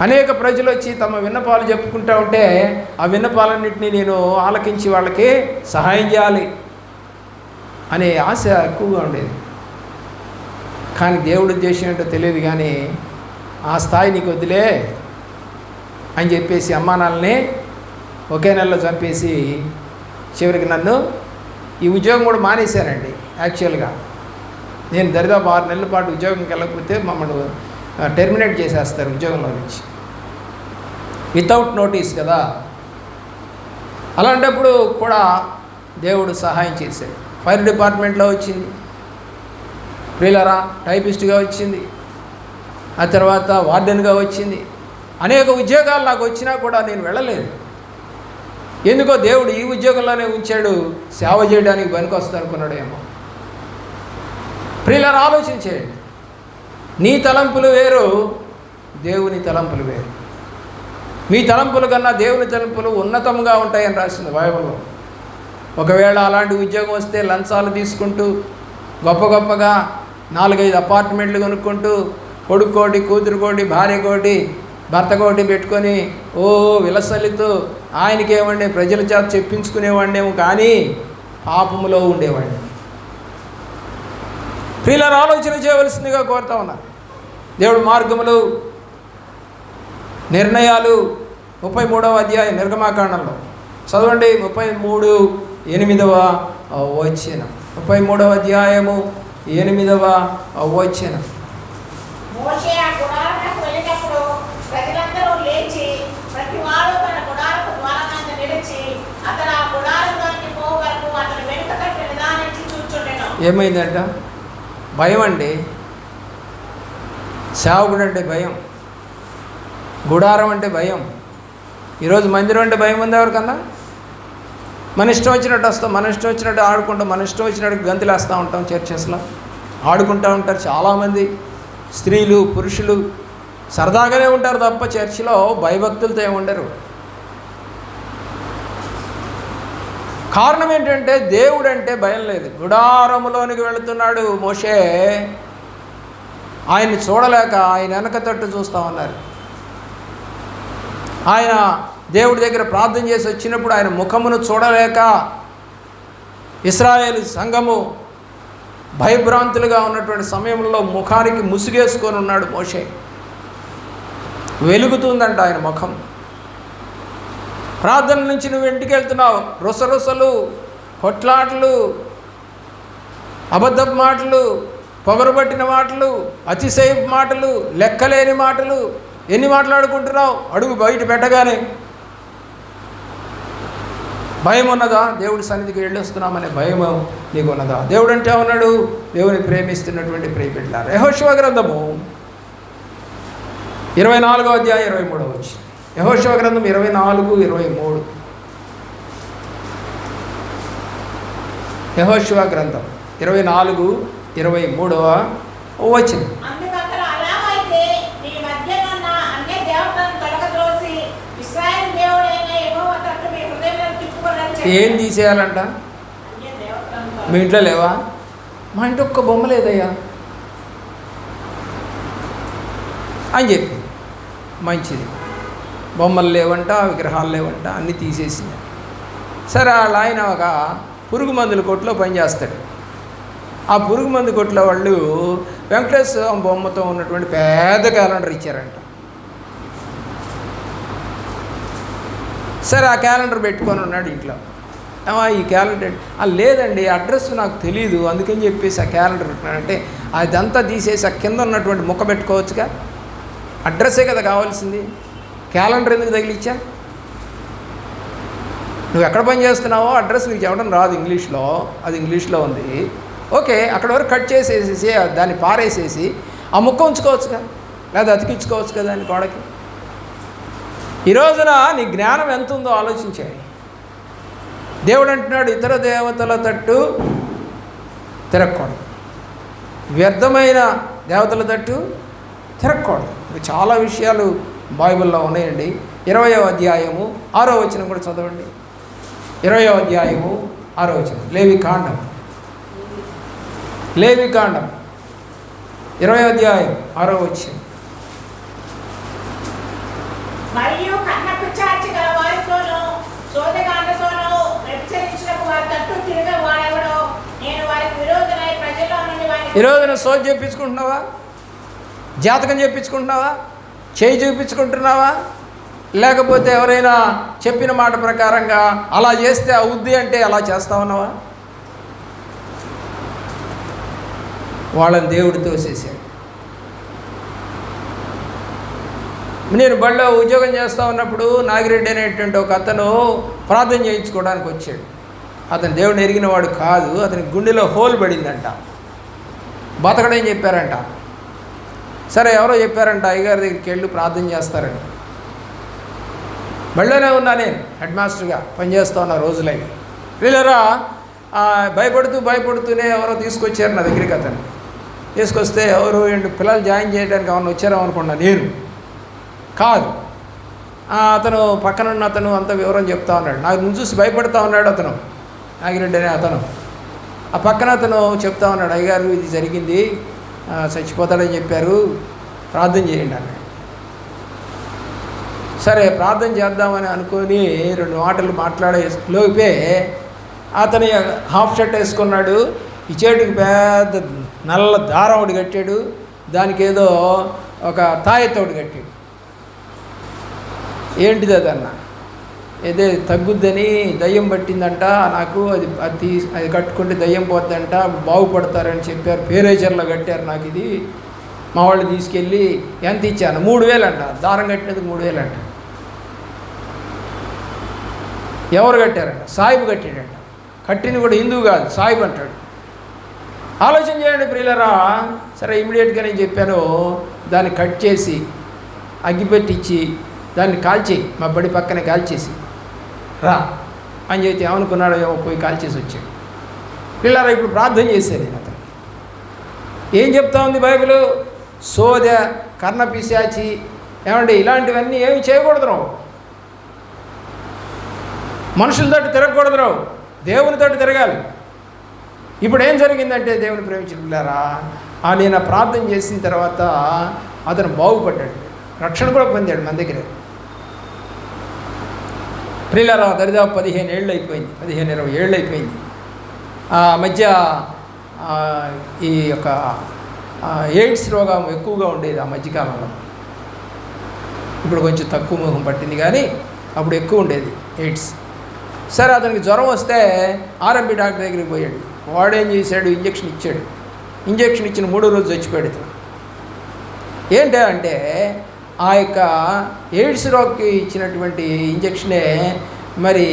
అనేక ప్రజలు వచ్చి తమ విన్నపాలు చెప్పుకుంటూ ఉంటే ఆ విన్నపాలన్నింటినీ నేను ఆలకించి వాళ్ళకి సహాయం చేయాలి అనే ఆశ ఎక్కువగా ఉండేది. కానీ దేవుడి ఉద్దేశం ఏంటో తెలియదు. కానీ ఆ స్థాయి నీకు వద్దులే అని చెప్పేసి అమ్మానాల్ని ఒకే నెలలో చంపేసి చివరికి నన్ను ఈ ఉద్యోగం కూడా మానేశానండి. యాక్చువల్గా నేను దరిదాపు 6 నెలల పాటు ఉద్యోగంకి వెళ్ళకపోతే మమ్మల్ని టెర్మినేట్ చేసేస్తారు ఉద్యోగంలో నుంచి, వితౌట్ నోటీస్ కదా. అలాంటప్పుడు కూడా దేవుడు సహాయం చేశాడు. ఫైర్ డిపార్ట్మెంట్లో వచ్చింది, ప్రియులారా, టైపిస్ట్గా వచ్చింది, ఆ తర్వాత వార్డెన్గా వచ్చింది. అనేక ఉద్యోగాలు నాకు వచ్చినా కూడా నేను వెళ్ళలేదు. ఎందుకో దేవుడు ఈ ఉద్యోగంలోనే ఉంచాడు, సేవ చేయడానికి పనికొస్తుంది అనుకున్నాడు ఏమో. ప్రియులారా, ఆలోచించేయండి. నీ తలంపులు వేరు, దేవుని తలంపులు వేరు. మీ తలంపుల కన్నా దేవుని తలంపులు ఉన్నతంగా ఉంటాయని రాసింది బైబిల్లో. ఒకవేళ అలాంటి ఉద్యోగం వస్తే లంచాలు తీసుకుంటూ గొప్ప గొప్పగా 4-5 అపార్ట్మెంట్లు కొనుక్కుంటూ కొడుకోటి, కూతురుకోటి, భార్యకోటి, భర్తకోటి పెట్టుకొని విలసలితో ఆయనకేమండి ప్రజల చేత చెప్పించుకునేవాడినేమో, కానీ పాపములో ఉండేవాడిని. ప్రియులను ఆలోచన చేయవలసిందిగా కోరుతా ఉన్నారు. దేవుడు మార్గములు, నిర్ణయాలు 33వ అధ్యాయం నిర్గమాకాండంలో చదవండి. 33:8 వచనం. 33వ అధ్యాయము 8వ వచనం. మోషే ఆ గుడారమునకు వెళ్ళినప్పుడు ప్రజలందరూ లేచి ప్రతివాడు తన గుడారపు ద్వారమందు నిలిచి అతడు ఆ గుడారములోకి పోవు వరకు అతని వెనుక తట్టు నిదానించి చూచుండెను. ఏమైందంట? భయం అండి. సేవకుడు అంటే భయం, గుడారం అంటే భయం. ఈరోజు మందిరం అంటే భయం ఉంది ఎవరికన్నా? మన ఇష్టం వచ్చినట్టు వస్తాం, మన ఇష్టం వచ్చినట్టు ఆడుకుంటాం, మన ఇష్టం వచ్చినట్టు గంతులు వేస్తూ ఉంటాం. చర్చెస్లో ఆడుకుంటూ ఉంటారు చాలామంది స్త్రీలు, పురుషులు సరదాగానే ఉంటారు తప్ప చర్చిలో భయభక్తులతో ఏమి ఉండరు. కారణం ఏంటంటే దేవుడు అంటే భయం లేదు. గుడారములోనికి వెళుతున్నాడు మోషే, ఆయన్ని చూడలేక ఆయన వెనక తట్టు చూస్తూ ఉన్నారు. ఆయన దేవుడి దగ్గర ప్రార్థన చేసి వచ్చినప్పుడు ఆయన ముఖమును చూడలేక ఇశ్రాయేలు సంఘము భయభ్రాంతులుగా ఉన్నటువంటి సమయంలో ముఖానికి ముసుగేసుకొని ఉన్నాడు మోషే. వెలుగుతుందంట ఆయన ముఖం. ప్రార్థన నుంచి నువ్వు ఇంటికి వెళ్తున్నావు, రుసరుసలు, కొట్లాటలు, అబద్ధపు మాటలు, పొగరుబట్టిన మాటలు, అతిశయపు మాటలు, లెక్కలేని మాటలు, ఎన్ని మాట్లాడుకుంటున్నావు? అడుగు బయట పెట్టగానే భయం ఉన్నదా? దేవుడి సన్నిధికి వెళ్ళొస్తున్నామనే భయం నీకు ఉన్నదా? దేవుడు అంటే ఉన్నాడు, దేవుని ప్రేమిస్తున్నటువంటి ప్రియబిడ్డలారా. యెహోషువ గ్రంథము 24వ అధ్యాయం 23వ వచనం. యెహోషువ గ్రంథం 24:23. యెహోషువ గ్రంథం 24:23వ వచనం. ఏం తీసేయాలంట? మీ ఇంట్లో లేవా? మా ఇంట్లో ఒక్క బొమ్మ లేదయ్యా అని చెప్పి, మంచిది, బొమ్మలు లేవంట, విగ్రహాలు లేవంట, అన్నీ తీసేసింది. సరే, ఆయన ఒక పురుగు మందుల కొట్లో పనిచేస్తాడు. ఆ పురుగు మందు కొట్లో వాళ్ళు వెంకటేశ్వర బొమ్మతో ఉన్నటువంటి పెద్ద క్యాలెండర్ ఇచ్చారంట. సరే, ఆ క్యాలెండర్ పెట్టుకొని ఉన్నాడు ఇంట్లో. ఈ క్యాలెండర్ లేదండి, అడ్రస్ నాకు తెలీదు, అందుకని చెప్పేసి ఆ క్యాలెండర్ పెట్టినాడంటే అదంతా తీసేసి ఆ కింద ఉన్నటువంటి ముక్క పెట్టుకోవచ్చుగా. అడ్రస్సే కదా కావాల్సింది, క్యాలెండర్ ఎందుకు తగిలిచ్చా? నువ్వు ఎక్కడ పని చేస్తున్నావో అడ్రస్ నీకు చెప్పడం రాదు ఇంగ్లీష్లో, అది ఇంగ్లీష్లో ఉంది. ఓకే, అక్కడ వరకు కట్ చేసేసేసి దాన్ని పారేసేసి ఆ ముక్క ఉంచుకోవచ్చుగా, లేదా అతికించుకోవచ్చుగా దాని గోడకి. ఈ రోజున నీ జ్ఞానం ఎంత ఉందో ఆలోచించాయి. దేవుడు అంటున్నాడు, ఇతర దేవతల తట్టు తిరగకూడదు, వ్యర్థమైన దేవతల తట్టు తిరగకూడదు. చాలా విషయాలు బైబిల్లో ఉన్నాయండి. 20వ అధ్యాయము 6వ వచనం కూడా చదవండి. 20వ అధ్యాయము 6వ వచనం. లేవికాండం 20వ అధ్యాయం 6వ వచనం. ఈరోజు నువ్వు సోది చెప్పించుకుంటున్నావా, జాతకం చెప్పించుకుంటున్నావా, చేయి చూపించుకుంటున్నావా, లేకపోతే ఎవరైనా చెప్పిన మాట ప్రకారంగా అలా చేస్తే అవుద్ది అంటే అలా చేస్తా ఉన్నావా? వాళ్ళని దేవుడు తోసేసాడు. నేను బడిలో ఉద్యోగం చేస్తూ ఉన్నప్పుడు నాగిరెడ్డి అనేటువంటి ఒక అతను ప్రార్థన చేయించుకోవడానికి వచ్చాడు. అతను దేవుడిని ఎరిగిన వాడు కాదు. అతని గుండెలో హోల్ పడిందంట, బతకడని చెప్పారంట. సరే ఎవరో చెప్పారంట అయ్యగారి దగ్గరికి వెళ్ళి ప్రార్థన చేస్తారని. బడిలోనే ఉన్నా, నేను హెడ్ మాస్టర్గా పనిచేస్తూ ఉన్న రోజులవి. వీళ్ళరా భయపడుతూనే ఎవరో తీసుకొచ్చారు నా దగ్గరికి. అతను తీసుకొస్తే ఎవరు పిల్లలు జాయిన్ చేయడానికి ఎవరైనా వచ్చారో అనుకున్నా. నేను కాదు. అతను పక్కనున్న అతను అంత వివరం చెప్తా ఉన్నాడు. నాకు చూసి భయపడుతూ ఉన్నాడు అతను, నాగిరెడ్డి అనే అతను. ఆ పక్కన అతను చెప్తా ఉన్నాడు, అయ్యగారు ఇది జరిగింది, చచ్చిపోతాడని చెప్పారు, ప్రార్థన చేయండి అన్నాడు. సరే ప్రార్థన చేద్దామని అనుకొని 2 మాటలు మాట్లాడే లోపే అతని హాఫ్ షర్ట్ వేసుకున్నాడు. ఈ చేతికి పెద్ద నల్ల దారం ఒకటి కట్టాడు, దానికి ఏదో ఒక తాయెత్తోటి కట్టాడు. ఏంటిది అదన్న? ఏదే తగ్గుద్దని దయ్యం పట్టిందంట నాకు, అది కట్టుకుంటే దయ్యం పోద్దంట, బాగుపడతారని చెప్పారు, పేరేచర్లో కట్టారు నాకు. ఇది మా వాళ్ళు తీసుకెళ్ళి ఎంత ఇచ్చాను? 3000 అంట. దారం కట్టినందుకు 3000 అంట. ఎవరు కట్టారంట? సాయిబు కట్టాడంట. కట్టింది కూడా హిందువు కాదు, సాయిబు అంటాడు. ఆలోచన చేయండి ప్రియులరా. సరే ఇమీడియట్గా నేను చెప్పాను, దాన్ని కట్ చేసి అగ్గిపెట్టించి దాన్ని కాల్చేయి, మా బడి పక్కనే కాల్చేసి రా అని చెప్పి ఏమనుకున్నాడో ఏమో పోయి కాల్చేసి వచ్చాడు. పిల్లరా ఇప్పుడు ప్రార్థన చేశాను నేను అతను. ఏం చెప్తా ఉంది బైబిల్? సోద, కర్ణ పిశాచి, ఏమండి ఇలాంటివన్నీ ఏమి చేయకూడదు. మనుషులతోటి తిరగకూడదు, దేవునితోటి తిరగాలి. ఇప్పుడు ఏం జరిగిందంటే దేవుని ప్రేమించిన పిల్లారా, నేను ప్రార్థన చేసిన తర్వాత అతను బాగుపడ్డాడు, రక్షణ కూడా పొందాడు మన దగ్గర. ప్రియులారా దరిదాపు 15 ఏళ్ళు అయిపోయింది, 15-20 ఏళ్ళు అయిపోయింది. ఆ మధ్య ఈ యొక్క ఎయిడ్స్ రోగం ఎక్కువగా ఉండేది ఆ మధ్యకాలంలో. ఇప్పుడు కొంచెం తక్కువ మోహం పట్టింది, కానీ అప్పుడు ఎక్కువ ఉండేది ఎయిడ్స్. సరే అతనికి జ్వరం వస్తే ఆర్ఎంపీ డాక్టర్ దగ్గరికి పోయాడు. వాడేం చేశాడు? ఇంజక్షన్ ఇచ్చాడు. ఇంజక్షన్ ఇచ్చిన 3వ రోజు చచ్చిపోయాడు. ఏంటంటే ఆ యొక్క ఎయిడ్స్ రోగికి ఇచ్చినటువంటి ఇంజక్షనే మరి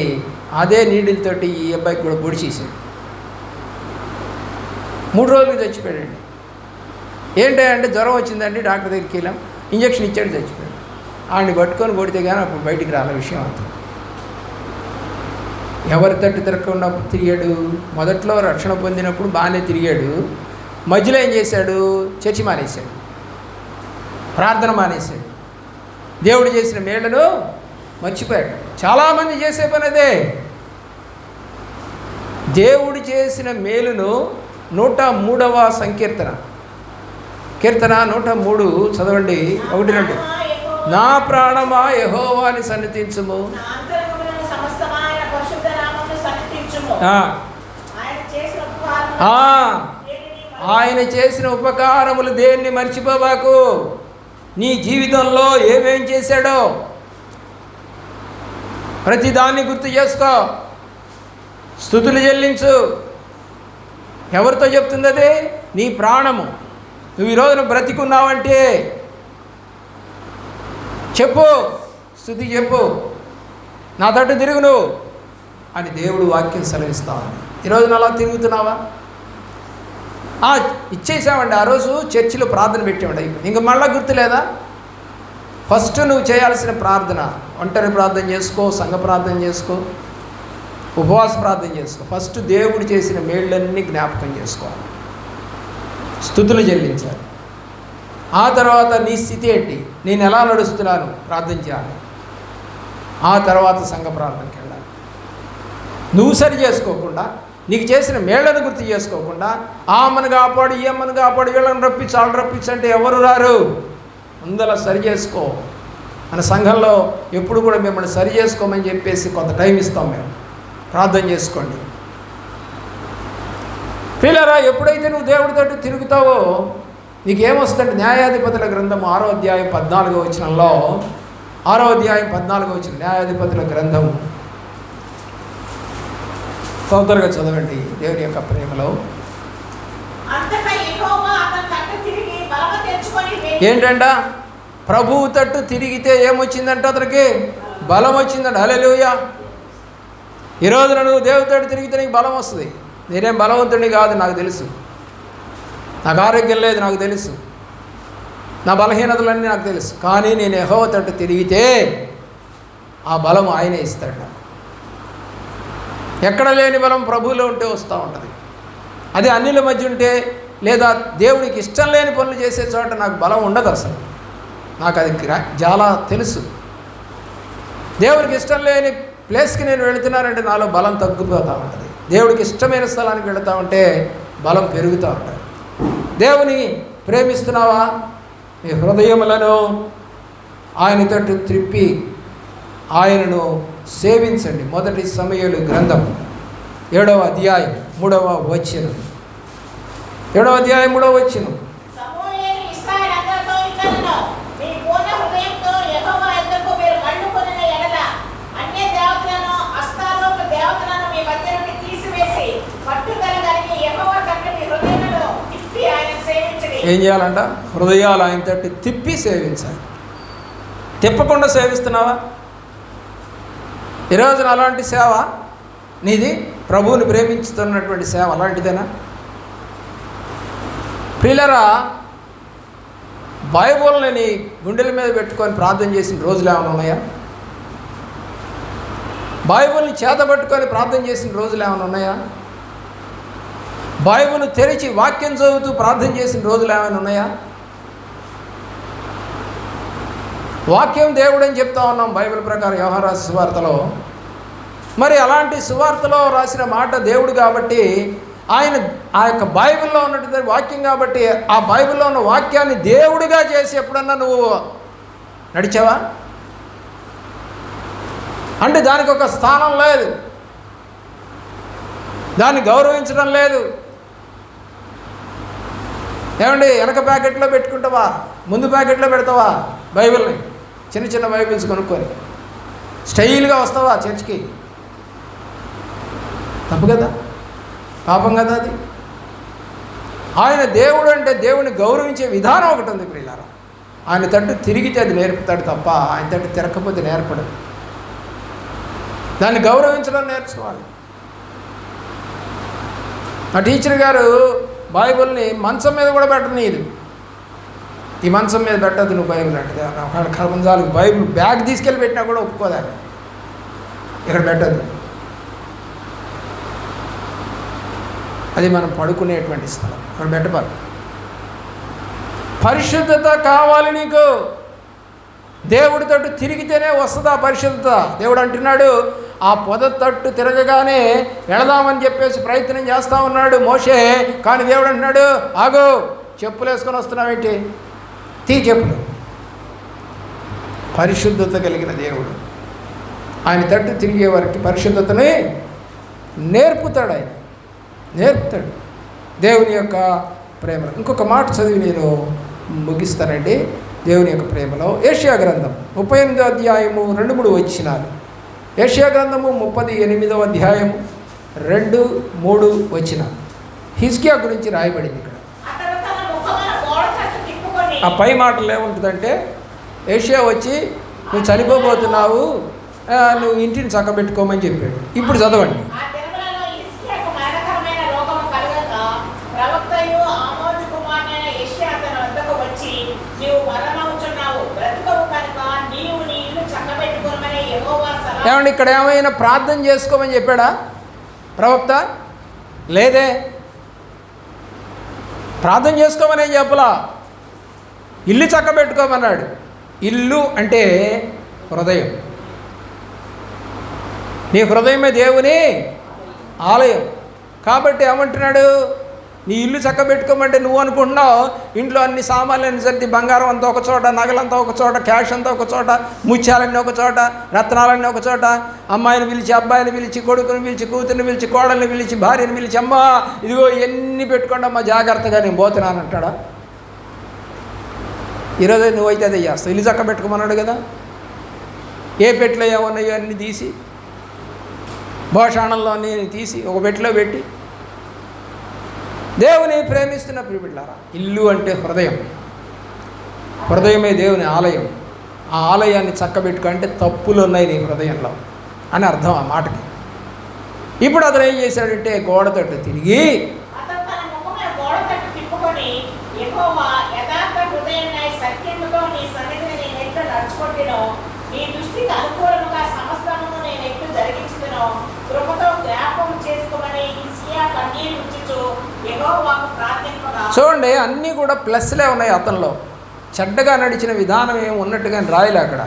అదే నీడిల్తోటి ఈ అబ్బాయికి కూడా పొడి చేశాడు. 3 రోజులకు చచ్చిపోయాడండి. ఏంటంటే జ్వరం వచ్చిందండి, డాక్టర్ దగ్గరికి వెళ్ళాం, ఇంజక్షన్ ఇచ్చాడు, చచ్చిపోయాడు. ఆడిని పట్టుకొని కొడితే కానీ అప్పుడు బయటికి రాలే విషయం అంతా. ఎవరి తట్టు తిరగకుండా తిరిగాడు. మొదట్లో రక్షణ పొందినప్పుడు బాగానే తిరిగాడు. మధ్యలో ఏం చేశాడు? చర్చి మానేశాడు, ప్రార్థన మానేశాడు, దేవుడు చేసిన మేళ్లను మర్చిపోయాడు. చాలామంది చేసే పని అదే. దేవుడు చేసిన మేలును 103వ సంకీర్తన, కీర్తన 103 చదవండి, 1-2. నా ప్రాణమా యెహోవాని సన్నిధించుము, ఆయన చేసిన ఉపకారములు దేన్ని మర్చిపోబాకు. నీ జీవితంలో ఏమేం చేశాడో ప్రతిదాన్ని గుర్తు చేసుకో, స్తుతులు చెల్లించు. ఎవరితో చెప్తుంది అది? నీ ప్రాణము. నువ్వు ఈ రోజున బ్రతికున్నావంటే చెప్పు, స్తుతి చెప్పు, నా తట్టు తిరుగు నువ్వు అని దేవుడు వాక్యం సెలవిస్తావు. ఈరోజున అలా తిరుగుతున్నావా? ఇచ్చేసామండి. ఆ రోజు చర్చిలో ప్రార్థన పెట్టామండి, అయిపోయింది. ఇంక మళ్ళీ గుర్తులేదా? ఫస్ట్ నువ్వు చేయాల్సిన ప్రార్థన, ఒంటరి ప్రార్థన చేసుకో, సంఘ ప్రార్థన చేసుకో, ఉపవాస ప్రార్థన చేసుకో. ఫస్ట్ దేవుడు చేసిన మేళ్ళన్నీ జ్ఞాపకం చేసుకోవాలి, స్తుతులు చెల్లించాలి. ఆ తర్వాత నీ స్థితి ఏంటి, నేను ఎలా నడుస్తున్నాను ప్రార్థన చేయాలి. ఆ తర్వాత సంఘ ప్రార్థనకి వెళ్ళాలి. నువ్వు సరి చేసుకోకుండా, నీకు చేసిన మేళ్లను గుర్తు చేసుకోకుండా, ఆ అమ్మను కాపాడు, ఈ అమ్మను కాపాడు, వీళ్ళని రప్పించు, వాళ్ళు రప్పించు అంటే ఎవరు రారు. ముందర సరి చేసుకో. మన సంఘంలో ఎప్పుడు కూడా మిమ్మల్ని సరి చేసుకోమని చెప్పేసి కొంత టైం ఇస్తాం మేము. ప్రార్థన చేసుకోండి. ప్రియులారా, ఎప్పుడైతే నువ్వు దేవుడితో తిరుగుతావో నీకేమొస్తుందంటే న్యాయాధిపతుల గ్రంథం 6వ అధ్యాయం 14వ వచనంలో 6వ అధ్యాయం 14వ వచనం న్యాయాధిపతుల గ్రంథం తొందరగా చదవండి. దేవుని యొక్క ప్రేమలో ఏంటంట, ప్రభువు తట్టు తిరిగితే ఏమొచ్చిందంట, అతనికి బలం వచ్చిందంట. హల్లెలూయా. ఈరోజు నువ్వు దేవుడి తట్టు తిరిగితే నీకు బలం వస్తుంది. నేనేం బలవంతుడిని కాదు, నాకు తెలుసు. నాకు ఆరోగ్యం లేదు, నాకు తెలుసు. నా బలహీనతలన్నీ నాకు తెలుసు. కానీ నేను యెహోవా తట్టు తిరిగితే ఆ బలం ఆయనే ఇస్తాడు. ఎక్కడ లేని బలం ప్రభువులో ఉంటే వస్తూ ఉంటుంది. అదే అన్యుల మధ్య ఉంటే లేదా దేవుడికి ఇష్టం లేని పనులు చేసే చోట నాకు బలం ఉండదు. అసలు నాకు అది చాలా తెలుసు. దేవుడికి ఇష్టం లేని ప్లేస్కి నేను వెళుతున్నానంటే నాలో బలం తగ్గిపోతూ ఉంటుంది. దేవుడికి ఇష్టమైన స్థలానికి వెళుతూ ఉంటే బలం పెరుగుతూ ఉంటుంది. దేవుని ప్రేమిస్తున్నావా? మీ హృదయములను ఆయన తట్టు త్రిప్పి ఆయనను సేవించండి. మొదటి సమూయేలు గ్రంథం 7వ అధ్యాయం 3వ వచనం. 7వ అధ్యాయం 3వ వచనం. ఏం చేయాలంట? హృదయాలు ఆయన తట్టు తిప్పి సేవించాలి. తిప్పకుండా సేవిస్తున్నావా? ఈరోజున అలాంటి సేవ నీది? ప్రభువుని ప్రేమించుతున్నటువంటి సేవ అలాంటిదేనా? ప్రియులారా, బైబిల్ని గుండెల మీద పెట్టుకొని ప్రార్థన చేసిన రోజులు ఏమైనా ఉన్నాయా? బైబిల్ని చేతబట్టుకొని ప్రార్థన చేసిన రోజులు ఏమైనా ఉన్నాయా? బైబిల్ తెరిచి వాక్యం చదువుతూ ప్రార్థన చేసిన రోజులు ఏమైనా ఉన్నాయా? వాక్యం దేవుడు అని చెప్తా ఉన్నాం బైబిల్ ప్రకారం యోహాను రాసిన సువార్తలో. మరి అలాంటి సువార్తలో రాసిన మాట దేవుడు కాబట్టి ఆయన ఆ యొక్క బైబిల్లో ఉన్నటువంటి వాక్యం కాబట్టి ఆ బైబిల్లో ఉన్న వాక్యాన్ని దేవుడిగా చేసి ఎప్పుడన్నా నువ్వు నడిచావా? అంటే దానికి ఒక స్థానం లేదు, దాన్ని గౌరవించడం లేదు. ఏమండి, వెనక ప్యాకెట్లో పెట్టుకుంటావా, ముందు ప్యాకెట్లో పెడతావా బైబిల్ని? చిన్న చిన్న బైబిల్స్ కొనుక్కొని స్టైల్గా వస్తావా చర్చ్కి? తప్పు కదా, పాపం కదా అది. ఆయన దేవుడు అంటే దేవుని గౌరవించే విధానం ఒకటి ఉంది ప్రియులారా. ఆయన తట్టు తిరిగితే అది నేర్పుతాడు తప్ప ఆయన తట్టు తిరగకపోతే నేర్పడు. దాన్ని గౌరవించడం నేర్చుకోవాలి. ఆ టీచర్ గారు బైబిల్ని మంచం మీద కూడా పెట్టనీయదు. ఈ మంచం మీద పెట్టద్దు నువ్వు బైబిల్ అంటే. కర్మంజాలు బైబిల్ బ్యాగ్ తీసుకెళ్ళి పెట్టినా కూడా ఒప్పుకోదా, ఇక్కడ పెట్టద్దు. అది మనం పడుకునేటువంటి స్థలం, అక్కడ పెట్టబారు. పరిశుద్ధత కావాలి నీకు. దేవుడితో తిరిగితేనే వస్తుంది ఆ పరిశుద్ధత. దేవుడు అంటున్నాడు, ఆ పొద తట్టు తిరగగానే వెళదామని చెప్పేసి ప్రయత్నం చేస్తూ ఉన్నాడు మోషే. కానీ దేవుడు అంటున్నాడు, ఆగు, చెప్పులు వేసుకొని వస్తున్నావేంటి? తీ చెప్పులు. పరిశుద్ధత కలిగిన దేవుడు ఆయన తట్టు తిరిగే వారికి పరిశుద్ధతని నేర్పుతాడు. ఆయన నేర్పుతాడు దేవుని యొక్క ప్రేమలో. ఇంకొక మాట చదివి నేను ముగిస్తానండి. దేవుని యొక్క ప్రేమలో యెషయా గ్రంథం 38వ అధ్యాయము 2-3 వచనాలు. యెషయా గ్రంథము 38వ అధ్యాయము 2-3 వచనాలు. హిజ్కియా గురించి రాయబడింది ఇక్కడ. ఆ పై మాటలు ఏముంటుందంటే, యెషయా వచ్చి నువ్వు చనిపోబోతున్నావు, నువ్వు ఇంటిని చక్కబెట్టుకోమని చెప్పాడు. ఇప్పుడు చదవండి. ఏమండి, ఇక్కడ ఏమైనా ప్రార్థన చేసుకోమని చెప్పాడా ప్రవక్త? లేదే. ప్రార్థన చేసుకోమని ఏం చెప్పలా, ఇల్లు చక్కబెట్టుకోమన్నాడు. ఇల్లు అంటే హృదయం. నీ హృదయమే దేవుని ఆలయం. కాబట్టి ఏమంటున్నాడు, నీ ఇల్లు చక్కబెట్టుకోమంటే నువ్వు అనుకుంటున్నావు ఇంట్లో అన్ని సామాన్లన్నీ సర్ది బంగారం అంతా ఒక చోట, నగలంతా ఒక చోట, క్యాష్ అంతా ఒక చోట, ముత్యాలన్నీ ఒక చోట, రత్నాలన్నీ ఒక చోట, అమ్మాయిని పిలిచి, అబ్బాయిని పిలిచి, కొడుకుని పిలిచి, కూతుర్ని పిలిచి, కోడల్ని పిలిచి, భార్యని పిలిచి, అమ్మా ఇదిగో ఎన్ని పెట్టుకోండి అమ్మా జాగ్రత్తగా నేను పోతున్నాను అంటాడా? ఈరోజు నువ్వైతే అదే చేస్తావు. ఇల్లు చక్కబెట్టుకోమన్నాడు కదా. ఏ పెట్లో ఏమన్నాయో అన్నీ తీసి, భోషాణంలో అన్నీ తీసి ఒక పెట్లో పెట్టి, దేవుని ప్రేమిస్తున్న ప్రియబిడ్డలారా, ఇల్లు అంటే హృదయం, హృదయమే దేవుని ఆలయం. ఆ ఆలయాన్ని చక్కబెట్టుకుంటే తప్పులు ఉన్నాయి నీ హృదయంలో అని అర్థం ఆ మాటకి. ఇప్పుడు అతను ఏం చేశాడంటే గోడ తట్టు తిరిగి అతను తన ముఖమున గోడ తట్టు తిప్పుకొని, యెహోవా యథార్థ హృదయుడై సత్యముతో నీ సన్నిధిని నేను ఎట్లు నడుచుకొంటినో, నీ దృష్టికి అనుకూలముగా సమస్తమును నేను ఎట్లు జరిగించుదునో కృపతో జ్ఞాపకం చేసుకోమని హిజ్కియా కన్నీరు విడుచుచు యెహోవాకు ప్రార్థింపగా. చూడండి, అన్నీ కూడా ప్లస్లే ఉన్నాయి అతనిలో. చెడ్డగా నడిచిన విధానం ఏమి ఉన్నట్టుగా రాయలే అక్కడ.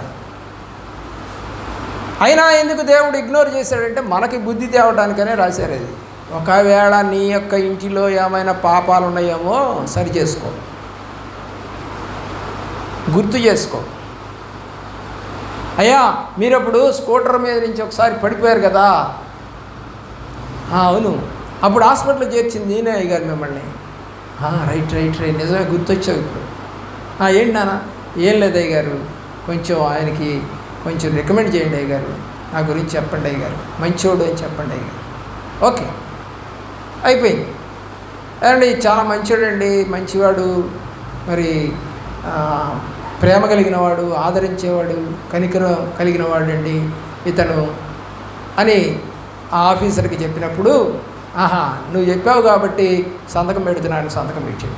అయినా ఎందుకు దేవుడు ఇగ్నోర్ చేశాడంటే మనకి బుద్ధి తేవడానికనే రాశారు అది. ఒకవేళ నీ యొక్క ఇంటిలో ఏమైనా పాపాలు ఉన్నాయేమో సరి చేసుకో, గుర్తు చేసుకో. అయ్యా మీరప్పుడు స్కూటర్ మీద నుంచి ఒకసారి పడిపోయారు కదా. అవును, అప్పుడు హాస్పిటల్లో చేర్చింది నేనే అయ్యగారు మిమ్మల్ని. రైట్ రైట్ రైట్ నిజమే, గుర్తొచ్చావు ఇప్పుడు. ఏంటి నాన్న? ఏం లేదు అయ్యగారు, కొంచెం ఆయనకి కొంచెం రికమెండ్ చేయండి అయ్యగారు, నా గురించి చెప్పండి అయ్యగారు, మంచివాడు అని చెప్పండి అయ్యగారు. ఓకే, అయిపోయింది. అండి చాలా మంచివాడండి, మంచివాడు, మరి ప్రేమ కలిగినవాడు, ఆదరించేవాడు, కనికరం కలిగినవాడు అండి ఇతను అని ఆ ఆఫీసర్కి చెప్పినప్పుడు, నువ్వు చెప్పావు కాబట్టి సంతకం పెడుతున్నాడు, సంతకం పెట్టాడు.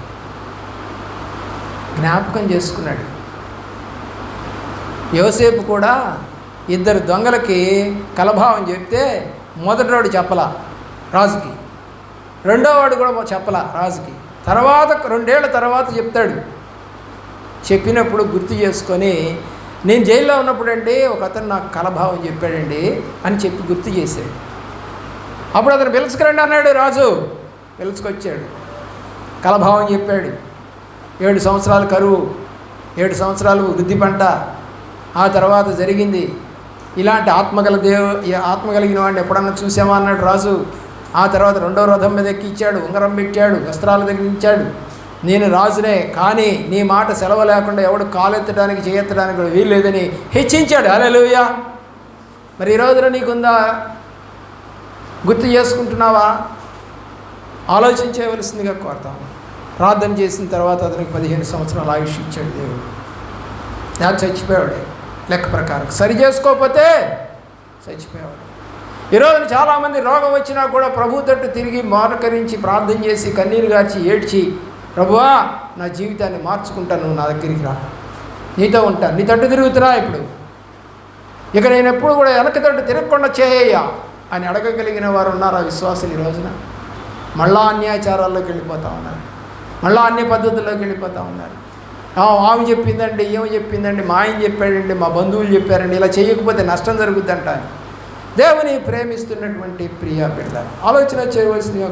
జ్ఞాపకం చేసుకున్నాడు. యోసేపు కూడా ఇద్దరు దొంగలకి కలభావం చెప్తే మొదటివాడు చెప్పలా రాజుకి, రెండోవాడు కూడా చెప్పలా రాజుకి. తర్వాత 2 ఏళ్ల తర్వాత చెప్తాడు. చెప్పినప్పుడు గుర్తు చేసుకొని, నేను జైల్లో ఉన్నప్పుడండి ఒక అతను నాకు కలభావం చెప్పాడండి అని చెప్పి గుర్తు చేశాడు. అప్పుడు అతను పిలుచుకురండి అన్నాడు రాజు. పిలుచుకొచ్చాడు, కలభావం చెప్పాడు. 7 సంవత్సరాలు కరువు, 7 సంవత్సరాలు వృద్ధి పంట, ఆ తర్వాత జరిగింది. ఇలాంటి ఆత్మ కలిగిన వాడిని ఎప్పుడన్నా చూసామా అన్నాడు రాజు. ఆ తర్వాత 2వ రథం మీద ఎక్కించాడు, ఉంగరం పెట్టాడు, వస్త్రాలు తగిలించాడు. నేను రాజునే, కానీ నీ మాట సెలవు లేకుండా ఎవడు కాలెత్తడానికి చేయెత్తడానికి కూడా వీల్లేదని హెచ్చించాడు. హల్లెలూయా. మరి ఈ రోజున నీకుందా? గుర్తు చేసుకుంటున్నావా? ఆలోచించవలసిందిగా కోరుతాను. ప్రార్థన చేసిన తర్వాత అతనికి 15 సంవత్సరాలు ఆయుష్ ఇచ్చాడు దేవుడు. నాకు చచ్చిపోయాడు లెక్క ప్రకారం. సరి చేసుకోకపోతే చచ్చిపోయాడు. ఈరోజు చాలామంది రోగం వచ్చినా కూడా ప్రభు తట్టు తిరిగి మోకరించి ప్రార్థన చేసి కన్నీరు గార్చి ఏడ్చి, ప్రభువా నా జీవితాన్ని మార్చుకుంటాను, నువ్వు నా దగ్గరికి రా, నీతో ఉంటాను, నీ తట్టు తిరుగుతున్నా ఇప్పుడు, ఇక నేను ఎప్పుడు కూడా వెనక తట్టు తిరగకుండా చేయ్యా అని అడగగలిగిన వారు ఉన్నారు ఆ విశ్వాసులు. ఈ రోజున మళ్ళా అన్యాచారాల్లోకి వెళ్ళిపోతూ ఉన్నారు, మళ్ళా అన్ని పద్ధతుల్లోకి వెళ్ళిపోతూ ఉన్నారు. ఆమె చెప్పిందండి, ఏమి చెప్పిందండి, మా ఆయన చెప్పాడండి, మా బంధువులు చెప్పారండి, ఇలా చేయకపోతే నష్టం జరుగుద్దంట అని. దేవుని ప్రేమిస్తున్నటువంటి ప్రియ బిడ్డ ఆలోచన చేయవలసిందిగా